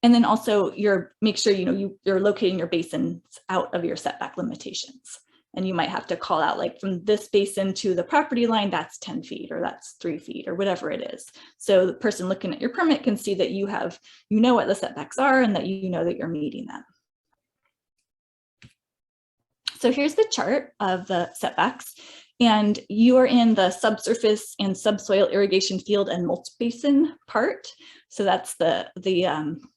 And then also make sure you're locating your basins out of your setback limitations. And you might have to call out, like, from this basin to the property line, that's 10 feet or that's 3 feet or whatever it is. So the person looking at your permit can see that you know what the setbacks are and that you know that you're meeting them. So here's the chart of the setbacks. And you are in the subsurface and subsoil irrigation field and mulch basin part. So that's the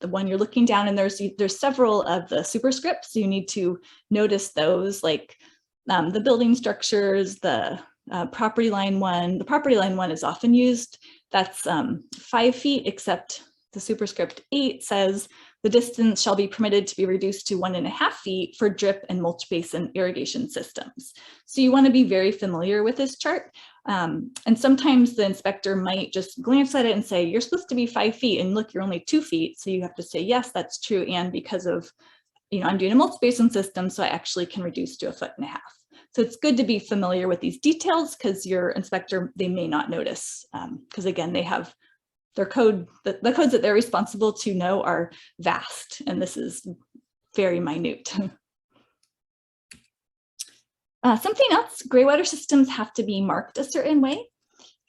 one you're looking down, and there's several of the superscripts. So you need to notice those, like the building structures, the property line one. The property line one is often used. That's 5 feet, except the superscript 8 says the distance shall be permitted to be reduced to 1.5 feet for drip and mulch basin irrigation systems. So you want to be very familiar with this chart. And sometimes the inspector might just glance at it and say, you're supposed to be 5 feet, and look, you're only 2 feet. So you have to say, yes, that's true. And because of, I'm doing a mulch basin system, so I actually can reduce to 1.5 feet. So it's good to be familiar with these details, because your inspector, they may not notice, because again, they have their code, the codes that they're responsible to know are vast, and this is very minute. Something else, graywater systems have to be marked a certain way.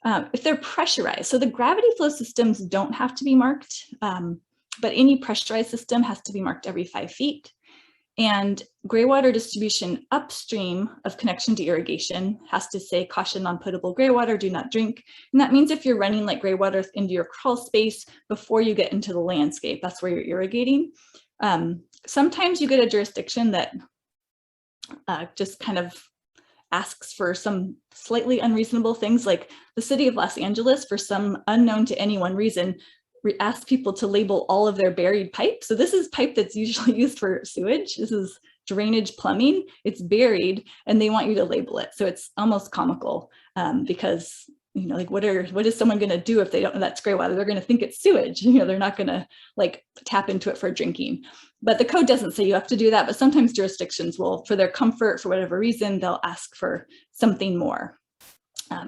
If they're pressurized, so the gravity flow systems don't have to be marked, but any pressurized system has to be marked every 5 feet. And graywater distribution upstream of connection to irrigation has to say caution on potable graywater, do not drink. And that means if you're running like graywater into your crawl space before you get into the landscape, that's where you're irrigating. Sometimes you get a jurisdiction that just kind of asks for some slightly unreasonable things, like the city of Los Angeles, for some unknown to anyone reason, ask people to label all of their buried pipe. So this is pipe that's usually used for sewage. This is drainage plumbing. It's buried, and they want you to label it. So it's almost comical, because like what is someone going to do if they don't know that's graywater? They're going to think it's sewage. They're not going to like tap into it for drinking. But the code doesn't say you have to do that. But sometimes jurisdictions will, for their comfort, for whatever reason, they'll ask for something more.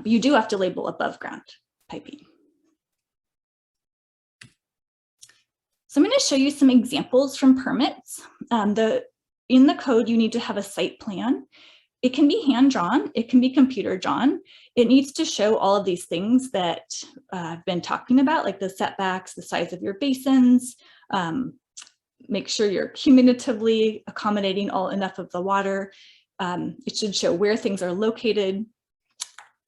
You do have to label above ground piping. So I'm going to show you some examples from permits. In the code, you need to have a site plan. It can be hand-drawn, it can be computer-drawn. It needs to show all of these things that I've been talking about, like the setbacks, the size of your basins, make sure you're cumulatively accommodating enough of the water. It should show where things are located.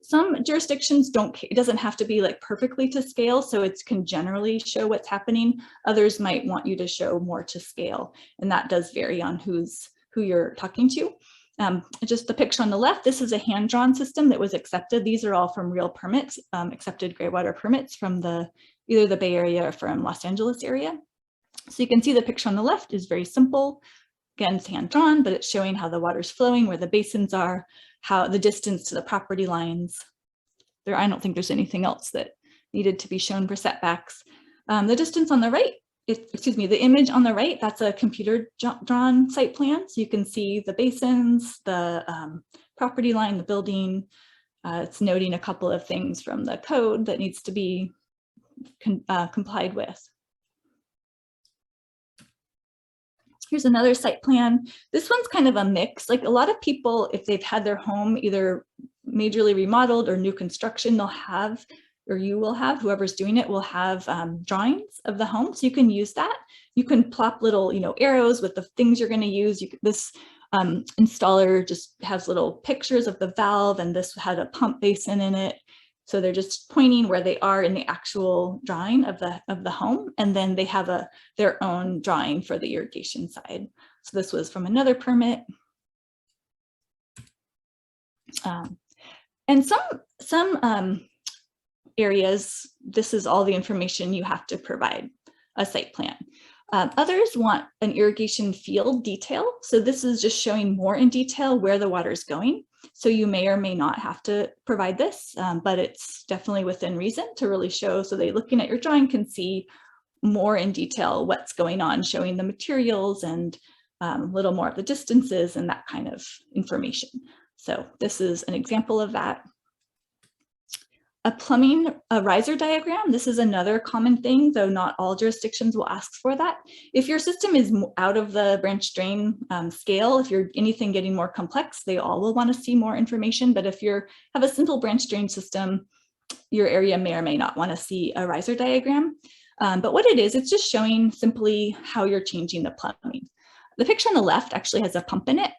Some jurisdictions it doesn't have to be like perfectly to scale, so it can generally show what's happening. Others might want you to show more to scale, and that does vary on who you're talking to. Just the picture on the left, this is a hand-drawn system that was accepted. These are all from real permits, accepted graywater permits from either the Bay Area or from Los Angeles area. So you can see the picture on the left is very simple. Again, it's hand-drawn, but it's showing how the water's flowing, where the basins are, how the distance to the property lines. I don't think there's anything else that needed to be shown for setbacks. The distance on the right, the image on the right, that's a computer-drawn site plan. So you can see the basins, the property line, the building. It's noting a couple of things from the code that needs to be complied with. Here's another site plan. This one's kind of a mix. Like a lot of people, if they've had their home either majorly remodeled or new construction, they'll have, or you will have, whoever's doing it will have drawings of the home. So you can use that. You can plop little, arrows with the things you're going to use. This installer just has little pictures of the valve, and this had a pump basin in it. So they're just pointing where they are in the actual drawing of the home, and then they have their own drawing for the irrigation side. So this was from another permit. And some areas, this is all the information you have to provide a site plan. Others want an irrigation field detail. So this is just showing more in detail where the water is going. So you may or may not have to provide this, but it's definitely within reason to really show, so they looking at your drawing can see more in detail what's going on, showing the materials and a little more of the distances and that kind of information. So this is an example of that. A riser diagram. This is another common thing, though not all jurisdictions will ask for that. If your system is out of the branch drain scale, if you're anything getting more complex, they all will want to see more information. But if you have a simple branch drain system, your area may or may not want to see a riser diagram. But what it is, it's just showing simply how you're changing the plumbing. The picture on the left actually has a pump in it.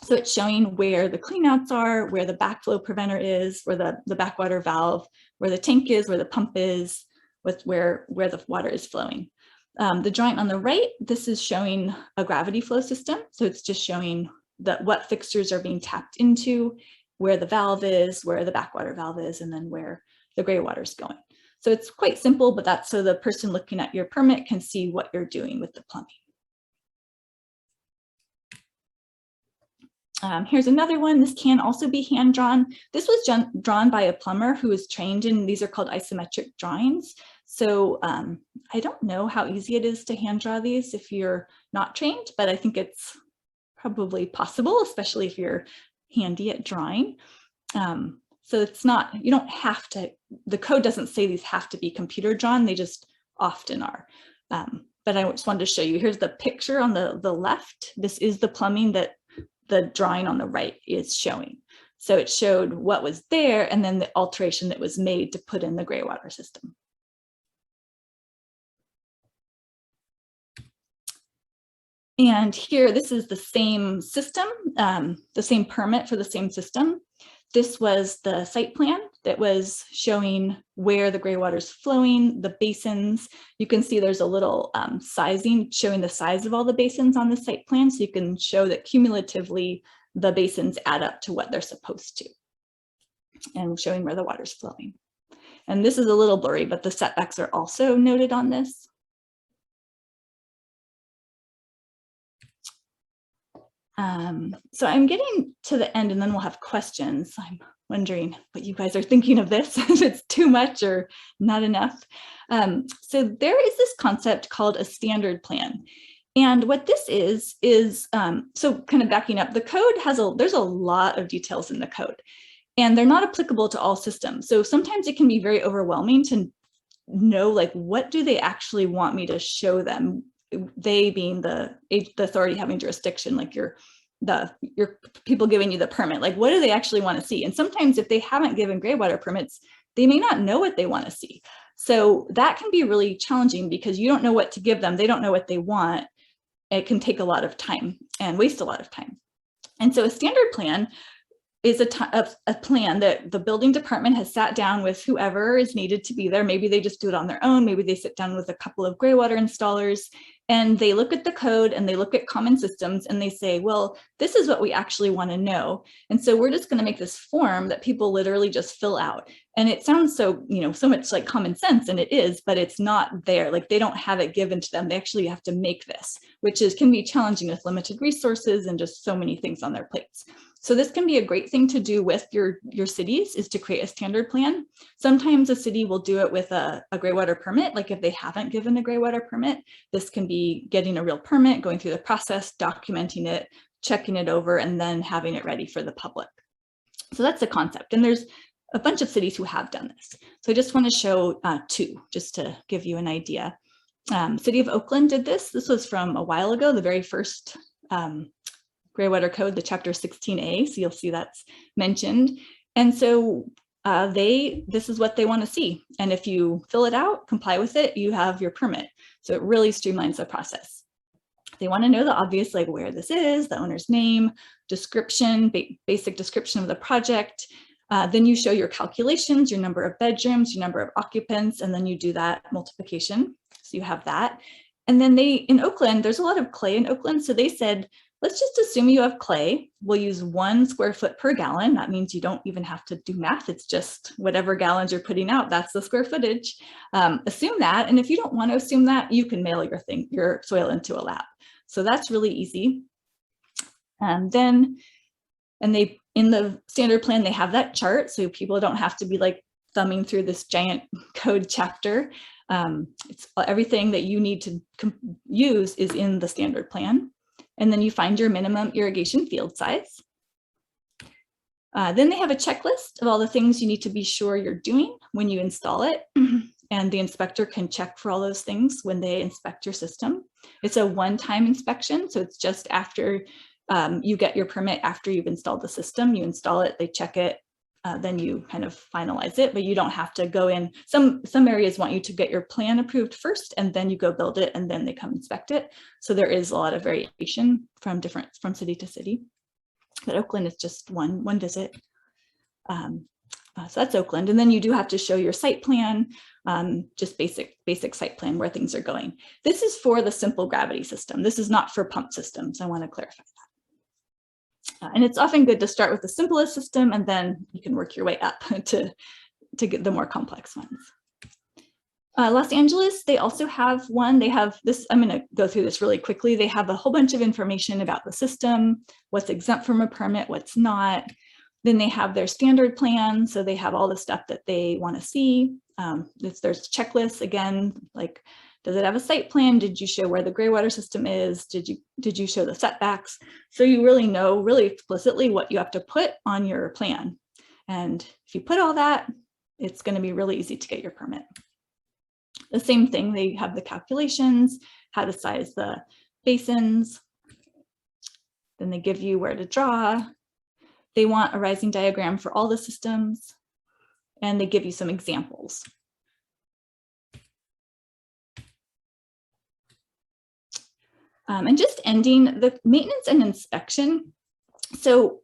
So it's showing where the cleanouts are, where the backflow preventer is, where the backwater valve, where the tank is, where the pump is, with where the water is flowing. The drawing on the right, this is showing a gravity flow system. So it's just showing what fixtures are being tapped into, where the valve is, where the backwater valve is, and then where the gray water is going. So it's quite simple, but that's so the person looking at your permit can see what you're doing with the plumbing. Here's another one. This can also be hand drawn. This was drawn by a plumber who is trained in, these are called isometric drawings. So I don't know how easy it is to hand draw these if you're not trained, but I think it's probably possible, especially if you're handy at drawing. So it's not, you don't have to, the code doesn't say these have to be computer drawn, they just often are. But I just wanted to show you, here's the picture on the left. This is the plumbing that the drawing on the right is showing. So it showed what was there and then the alteration that was made to put in the gray water system. And here, this is the same system, the same permit for the same system. This was the site plan that was showing where the gray water is flowing, the basins. You can see there's a little sizing showing the size of all the basins on the site plan. So you can show that cumulatively the basins add up to what they're supposed to, and showing where the water's flowing. And this is a little blurry, but the setbacks are also noted on this. So I'm getting to the end and then we'll have questions. I'm wondering what you guys are thinking of this, if it's too much or not enough. So there is this concept called a standard plan. And what this is so kind of backing up, the code there's a lot of details in the code and they're not applicable to all systems. So sometimes it can be very overwhelming to know, like, what do they actually want me to show them? They being the authority having jurisdiction, like your people giving you the permit, like what do they actually want to see? And sometimes if they haven't given gray water permits, they may not know what they want to see. So that can be really challenging because you don't know what to give them. They don't know what they want. It can take a lot of time and waste a lot of time. And so a standard plan is a plan that the building department has sat down with whoever is needed to be there. Maybe they just do it on their own. Maybe they sit down with a couple of gray water installers and they look at the code and they look at common systems and they say, well, this is what we actually want to know. And so we're just going to make this form that people literally just fill out. And it sounds so, so much like common sense, and it is, but it's not there. Like they don't have it given to them. They actually have to make this, which can be challenging with limited resources and just so many things on their plates. So this can be a great thing to do with your cities, is to create a standard plan. Sometimes a city will do it with a gray water permit. Like if they haven't given a gray water permit, this can be getting a real permit, going through the process, documenting it, checking it over, and then having it ready for the public. So that's the concept. And there's a bunch of cities who have done this. So I just want to show two, just to give you an idea. City of Oakland did this. This was from a while ago, the very first Graywater Code, the chapter 16A. So you'll see that's mentioned. And so this is what they want to see. And if you fill it out, comply with it, you have your permit. So it really streamlines the process. They want to know the obvious, like where this is, the owner's name, description, basic description of the project. Then you show your calculations, your number of bedrooms, your number of occupants, and then you do that multiplication. So you have that. And then in Oakland, there's a lot of clay in Oakland. So they said, let's just assume you have clay. We'll use 1 square foot per gallon. That means you don't even have to do math. It's just whatever gallons you're putting out, that's the square footage. Assume that. And if you don't want to assume that, you can mail your soil into a lab. So that's really easy. In the standard plan, they have that chart, so people don't have to be like thumbing through this giant code chapter. It's everything that you need to use is in the standard plan. And then you find your minimum irrigation field size. Then they have a checklist of all the things you need to be sure you're doing when you install it. And the inspector can check for all those things when they inspect your system. It's a one-time inspection, so it's just after you get your permit after you've installed the system. You install it, they check it, then you kind of finalize it, but you don't have to go in. Some areas want you to get your plan approved first, and then you go build it, and then they come inspect it. So there is a lot of variation from city to city. But Oakland is just one visit. So that's Oakland. And then you do have to show your site plan, just basic site plan where things are going. This is for the simple gravity system. This is not for pump systems. I want to clarify that. And it's often good to start with the simplest system, and then you can work your way up to get the more complex ones. Los Angeles, they also have one. They have this, I'm going to go through this really quickly. They have a whole bunch of information about the system, what's exempt from a permit, what's not. Then they have their standard plan. So they have all the stuff that they want to see. There's checklists again, like, does it have a site plan? Did you show where the graywater system is? Did you show the setbacks? So you really know really explicitly what you have to put on your plan. And if you put all that, it's going to be really easy to get your permit. The same thing, they have the calculations, how to size the basins. Then they give you where to draw. They want a rising diagram for all the systems, and they give you some examples. And just ending, the maintenance and inspection. So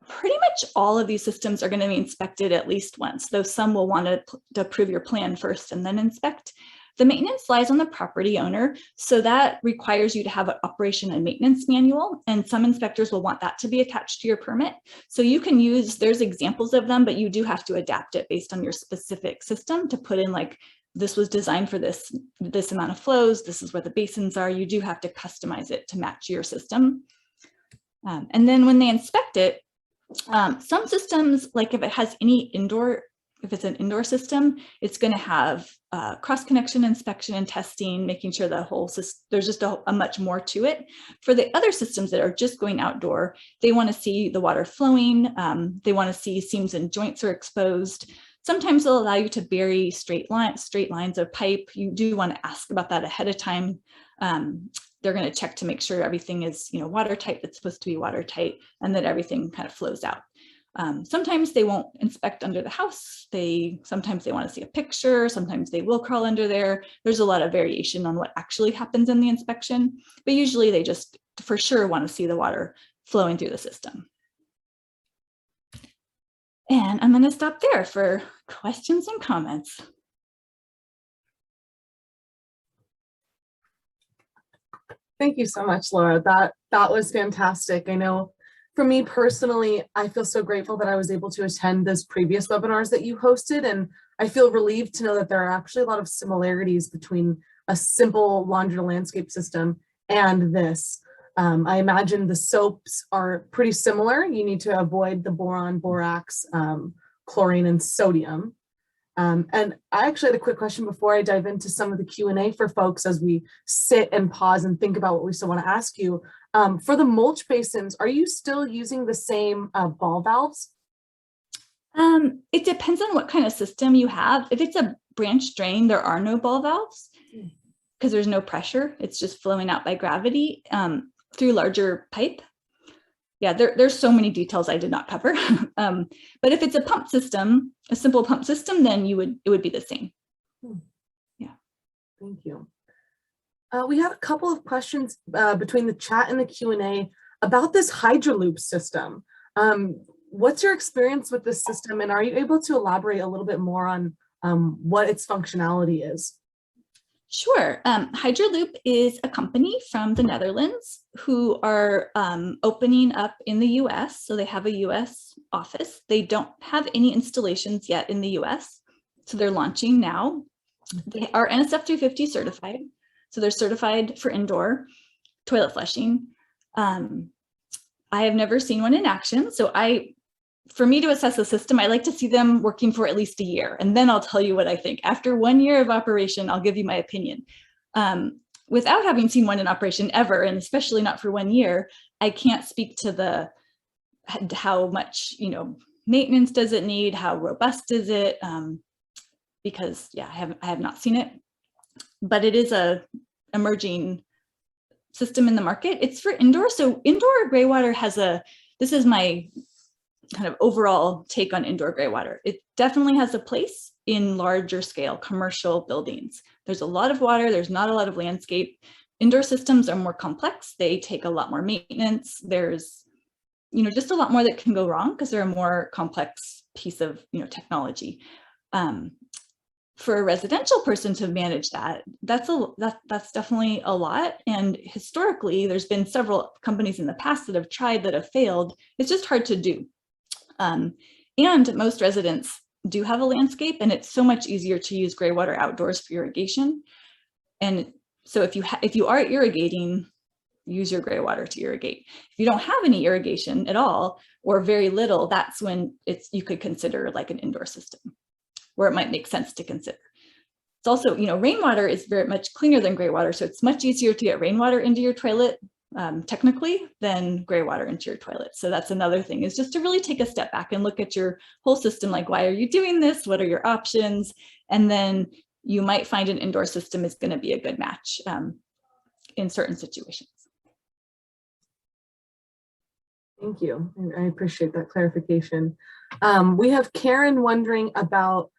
pretty much all of these systems are going to be inspected at least once, though some will want to approve your plan first and then inspect. The maintenance lies on the property owner, so that requires you to have an operation and maintenance manual, and some inspectors will want that to be attached to your permit. So you can use, there's examples of them, but you do have to adapt it based on your specific system to put in, like, this was designed for this amount of flows, this is where the basins are. You do have to customize it to match your system. And then when they inspect it, some systems, like if it has any if it's an indoor system, it's going to have cross-connection inspection and testing, making sure the whole system, there's just a much more to it. For the other systems that are just going outdoor, they want to see the water flowing. They want to see seams and joints are exposed. Sometimes they'll allow you to bury straight lines of pipe. You do want to ask about that ahead of time. They're going to check to make sure everything is, watertight that's supposed to be watertight, and that everything kind of flows out. Sometimes they won't inspect under the house. Sometimes they want to see a picture. Sometimes they will crawl under there. There's a lot of variation on what actually happens in the inspection, but usually they just for sure want to see the water flowing through the system. And I'm going to stop there for questions and comments. Thank you so much, Laura. That was fantastic. I know for me personally, I feel so grateful that I was able to attend those previous webinars that you hosted, and I feel relieved to know that there are actually a lot of similarities between a simple laundry landscape system and this. I imagine the soaps are pretty similar. You need to avoid the boron, borax, chlorine, and sodium. And I actually had a quick question before I dive into some of the Q&A for folks as we sit and pause and think about what we still want to ask you. For the mulch basins, are you still using the same ball valves? It depends on what kind of system you have. If it's a branch drain, there are no ball valves. because there's no pressure. It's just flowing out by gravity through larger pipe. Yeah, there's so many details I did not cover. But if it's a pump system, a simple pump system, then it would be the same. Yeah. Thank you. We have a couple of questions between the chat and the Q&A about this HydroLoop system. What's your experience with this system, and are you able to elaborate a little bit more on what its functionality is? Sure. HydroLoop is a company from the Netherlands who are opening up in the US. So they have a US office. They don't have any installations yet in the US. So they're launching now. They are NSF 350 certified. So they're certified for indoor toilet flushing. I have never seen one in action. So for me to assess the system, I like to see them working for at least a year, and then I'll tell you what I think. After 1 year of operation, I'll give you my opinion. Without having seen one in operation ever, and especially not for 1 year, I can't speak to how much, maintenance does it need, how robust is it, because yeah, I have not seen it, but it is a emerging system in the market. It's for indoor. So indoor Graywater this is my kind of overall take on indoor Graywater. It definitely has a place in larger scale commercial buildings. There's a lot of water, there's not a lot of landscape. Indoor systems are more complex. They take a lot more maintenance. There's, just a lot more that can go wrong because they're a more complex piece of, technology. For a residential person to manage that's definitely a lot. And historically, there's been several companies in the past that have tried that have failed. It's just hard to do. And most residents do have a landscape, and it's so much easier to use Graywater outdoors for irrigation. And so if you are irrigating, use your Graywater to irrigate. If you don't have any irrigation at all or very little, that's when you could consider like an indoor system, where it might make sense to consider. It's also, rainwater is very much cleaner than Graywater, so it's much easier to get rainwater into your toilet technically than Graywater into your toilet. So that's another thing, is just to really take a step back and look at your whole system. Like, why are you doing this? What are your options? And then you might find an indoor system is going to be a good match in certain situations. Thank you. I appreciate that clarification. We have Karen wondering about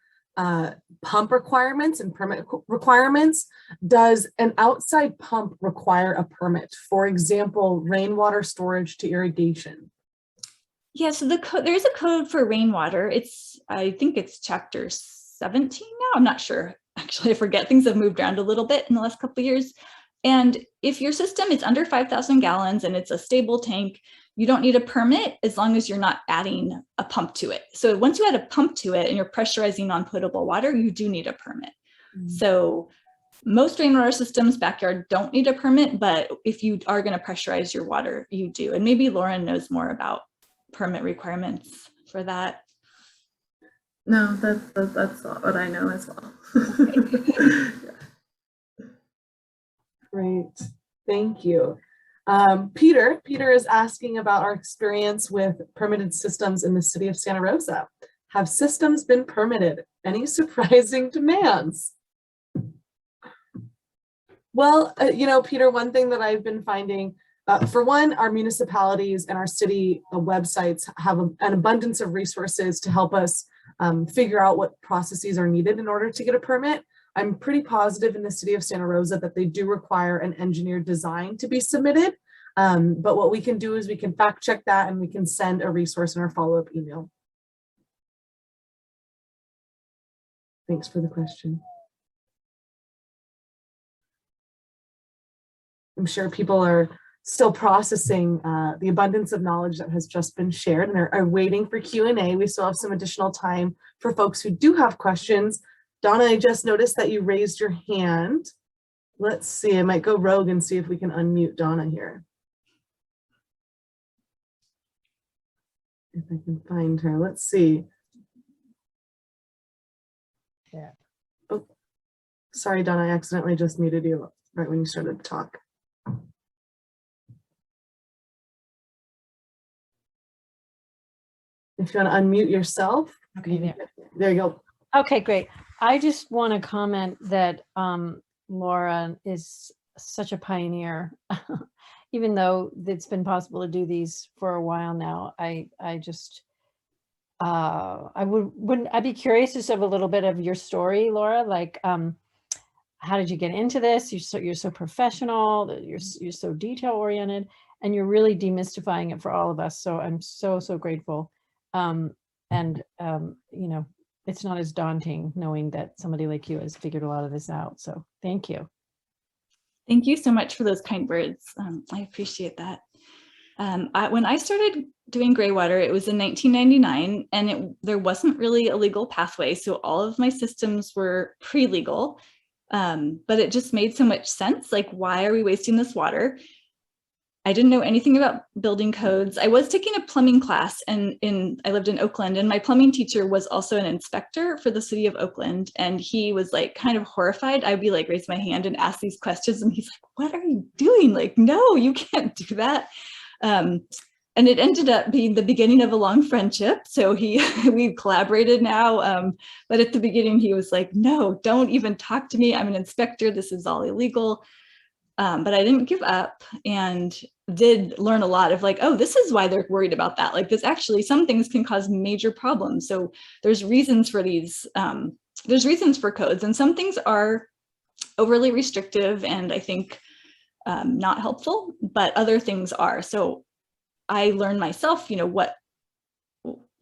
pump requirements and permit requirements. Does an outside pump require a permit? For example, rainwater storage to irrigation? Yeah, so there is a code for rainwater. I think it's chapter 17 now. I'm not sure. Actually, I forget. Things have moved around a little bit in the last couple of years. And if your system is under 5,000 gallons and it's a stable tank, you don't need a permit as long as you're not adding a pump to it. So once you add a pump to it and you're pressurizing non-potable water, you do need a permit. Mm-hmm. So most rainwater systems backyard don't need a permit, but if you are going to pressurize your water, you do. And maybe Lauren knows more about permit requirements for that. No, that's what I know as well. Great, thank you. Peter is asking about our experience with permitted systems in the city of Santa Rosa. Have systems been permitted? Any surprising demands? Well, Peter, one thing that I've been finding, for one, our municipalities and our city websites have an abundance of resources to help us figure out what processes are needed in order to get a permit. I'm pretty positive in the city of Santa Rosa that they do require an engineered design to be submitted. But what we can do is we can fact check that, and we can send a resource in our follow-up email. Thanks for the question. I'm sure people are still processing the abundance of knowledge that has just been shared and are waiting for Q&A. We still have some additional time for folks who do have questions. Donna, I just noticed that you raised your hand. Let's see, I might go rogue and see if we can unmute Donna here. If I can find her, let's see. Yeah. Oh, sorry, Donna, I accidentally just muted you right when you started to talk. If you want to unmute yourself. Okay, there you go. Okay, great. I just want to comment that Laura is such a pioneer. Even though it's been possible to do these for a while now, I just, I'd be curious just of a little bit of your story, Laura, like, how did you get into this? You're so professional, you're so detail oriented, and you're really demystifying it for all of us. So I'm so grateful. You know, it's not as daunting knowing that somebody like you has figured a lot of this out. So thank you. Thank you so much for those kind words. I appreciate that. When I started doing Graywater, it was in 1999, and there wasn't really a legal pathway. So all of my systems were pre-legal, but it just made so much sense. Like, why are we wasting this water? I didn't know anything about building codes. I was taking a plumbing class, and I lived in Oakland, and my plumbing teacher was also an inspector for the city of Oakland. And he was like kind of horrified. I'd be like, raise my hand and ask these questions. And he's like, what are you doing? Like, no, you can't do that. And it ended up being the beginning of a long friendship. So we've collaborated now. But at the beginning, he was like, no, don't even talk to me. I'm an inspector. This is all illegal. But I didn't give up, and did learn a lot of like, oh, this is why they're worried about that. Like, this actually, some things can cause major problems. So there's reasons for these, there's reasons for codes, and some things are overly restrictive and I think not helpful, but other things are. So I learned myself, you know, what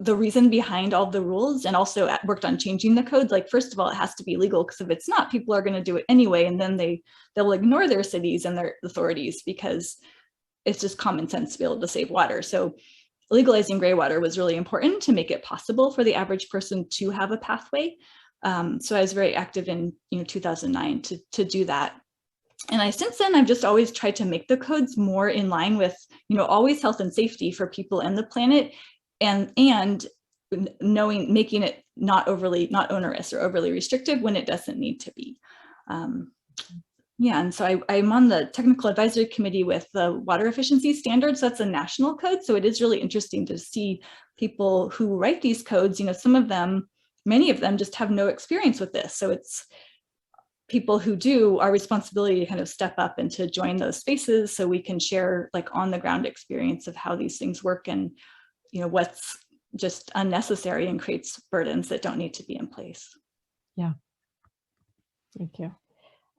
the reason behind all the rules, and also worked on changing the codes. Like, first of all, it has to be legal, because if it's not, people are going to do it anyway, and then they'll ignore their cities and their authorities because it's just common sense to be able to save water. So legalizing Graywater was really important to make it possible for the average person to have a pathway. So I was very active in 2009 to do that. And since then, I've just always tried to make the codes more in line with, always health and safety for people and the planet, and making it not onerous or overly restrictive when it doesn't need to be. And so I'm on the technical advisory committee with the water efficiency standards. That's a national code. So it is really interesting to see people who write these codes. Some of them, many of them just have no experience with this. So it's people who do, our responsibility to kind of step up and to join those spaces so we can share like on the ground experience of how these things work, and what's just unnecessary and creates burdens that don't need to be in place. Yeah. Thank you.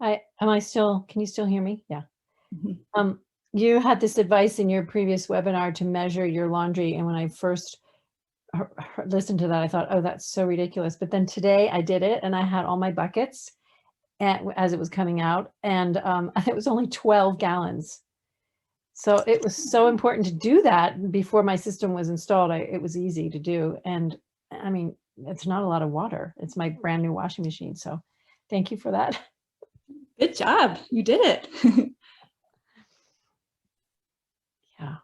Can you still hear me? Yeah. Mm-hmm. You had this advice in your previous webinar to measure your laundry. And when I first listened to that, I thought, oh, that's so ridiculous. But then today I did it, and I had all my buckets as it was coming out, and it was only 12 gallons. So it was so important to do that before my system was installed. It was easy to do. And I mean, it's not a lot of water. It's my brand new washing machine. So thank you for that. Good job. You did it. Yeah.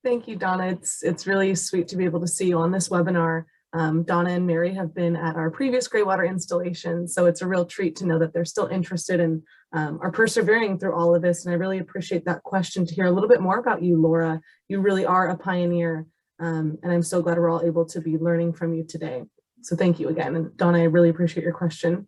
Thank you, Donna. It's really sweet to be able to see you on this webinar. Donna and Mary have been at our previous Graywater installation, so it's a real treat to know that they're still interested and are persevering through all of this. And I really appreciate that question, to hear a little bit more about you, Laura. You really are a pioneer, and I'm so glad we're all able to be learning from you today. So thank you again. And Donna, I really appreciate your question.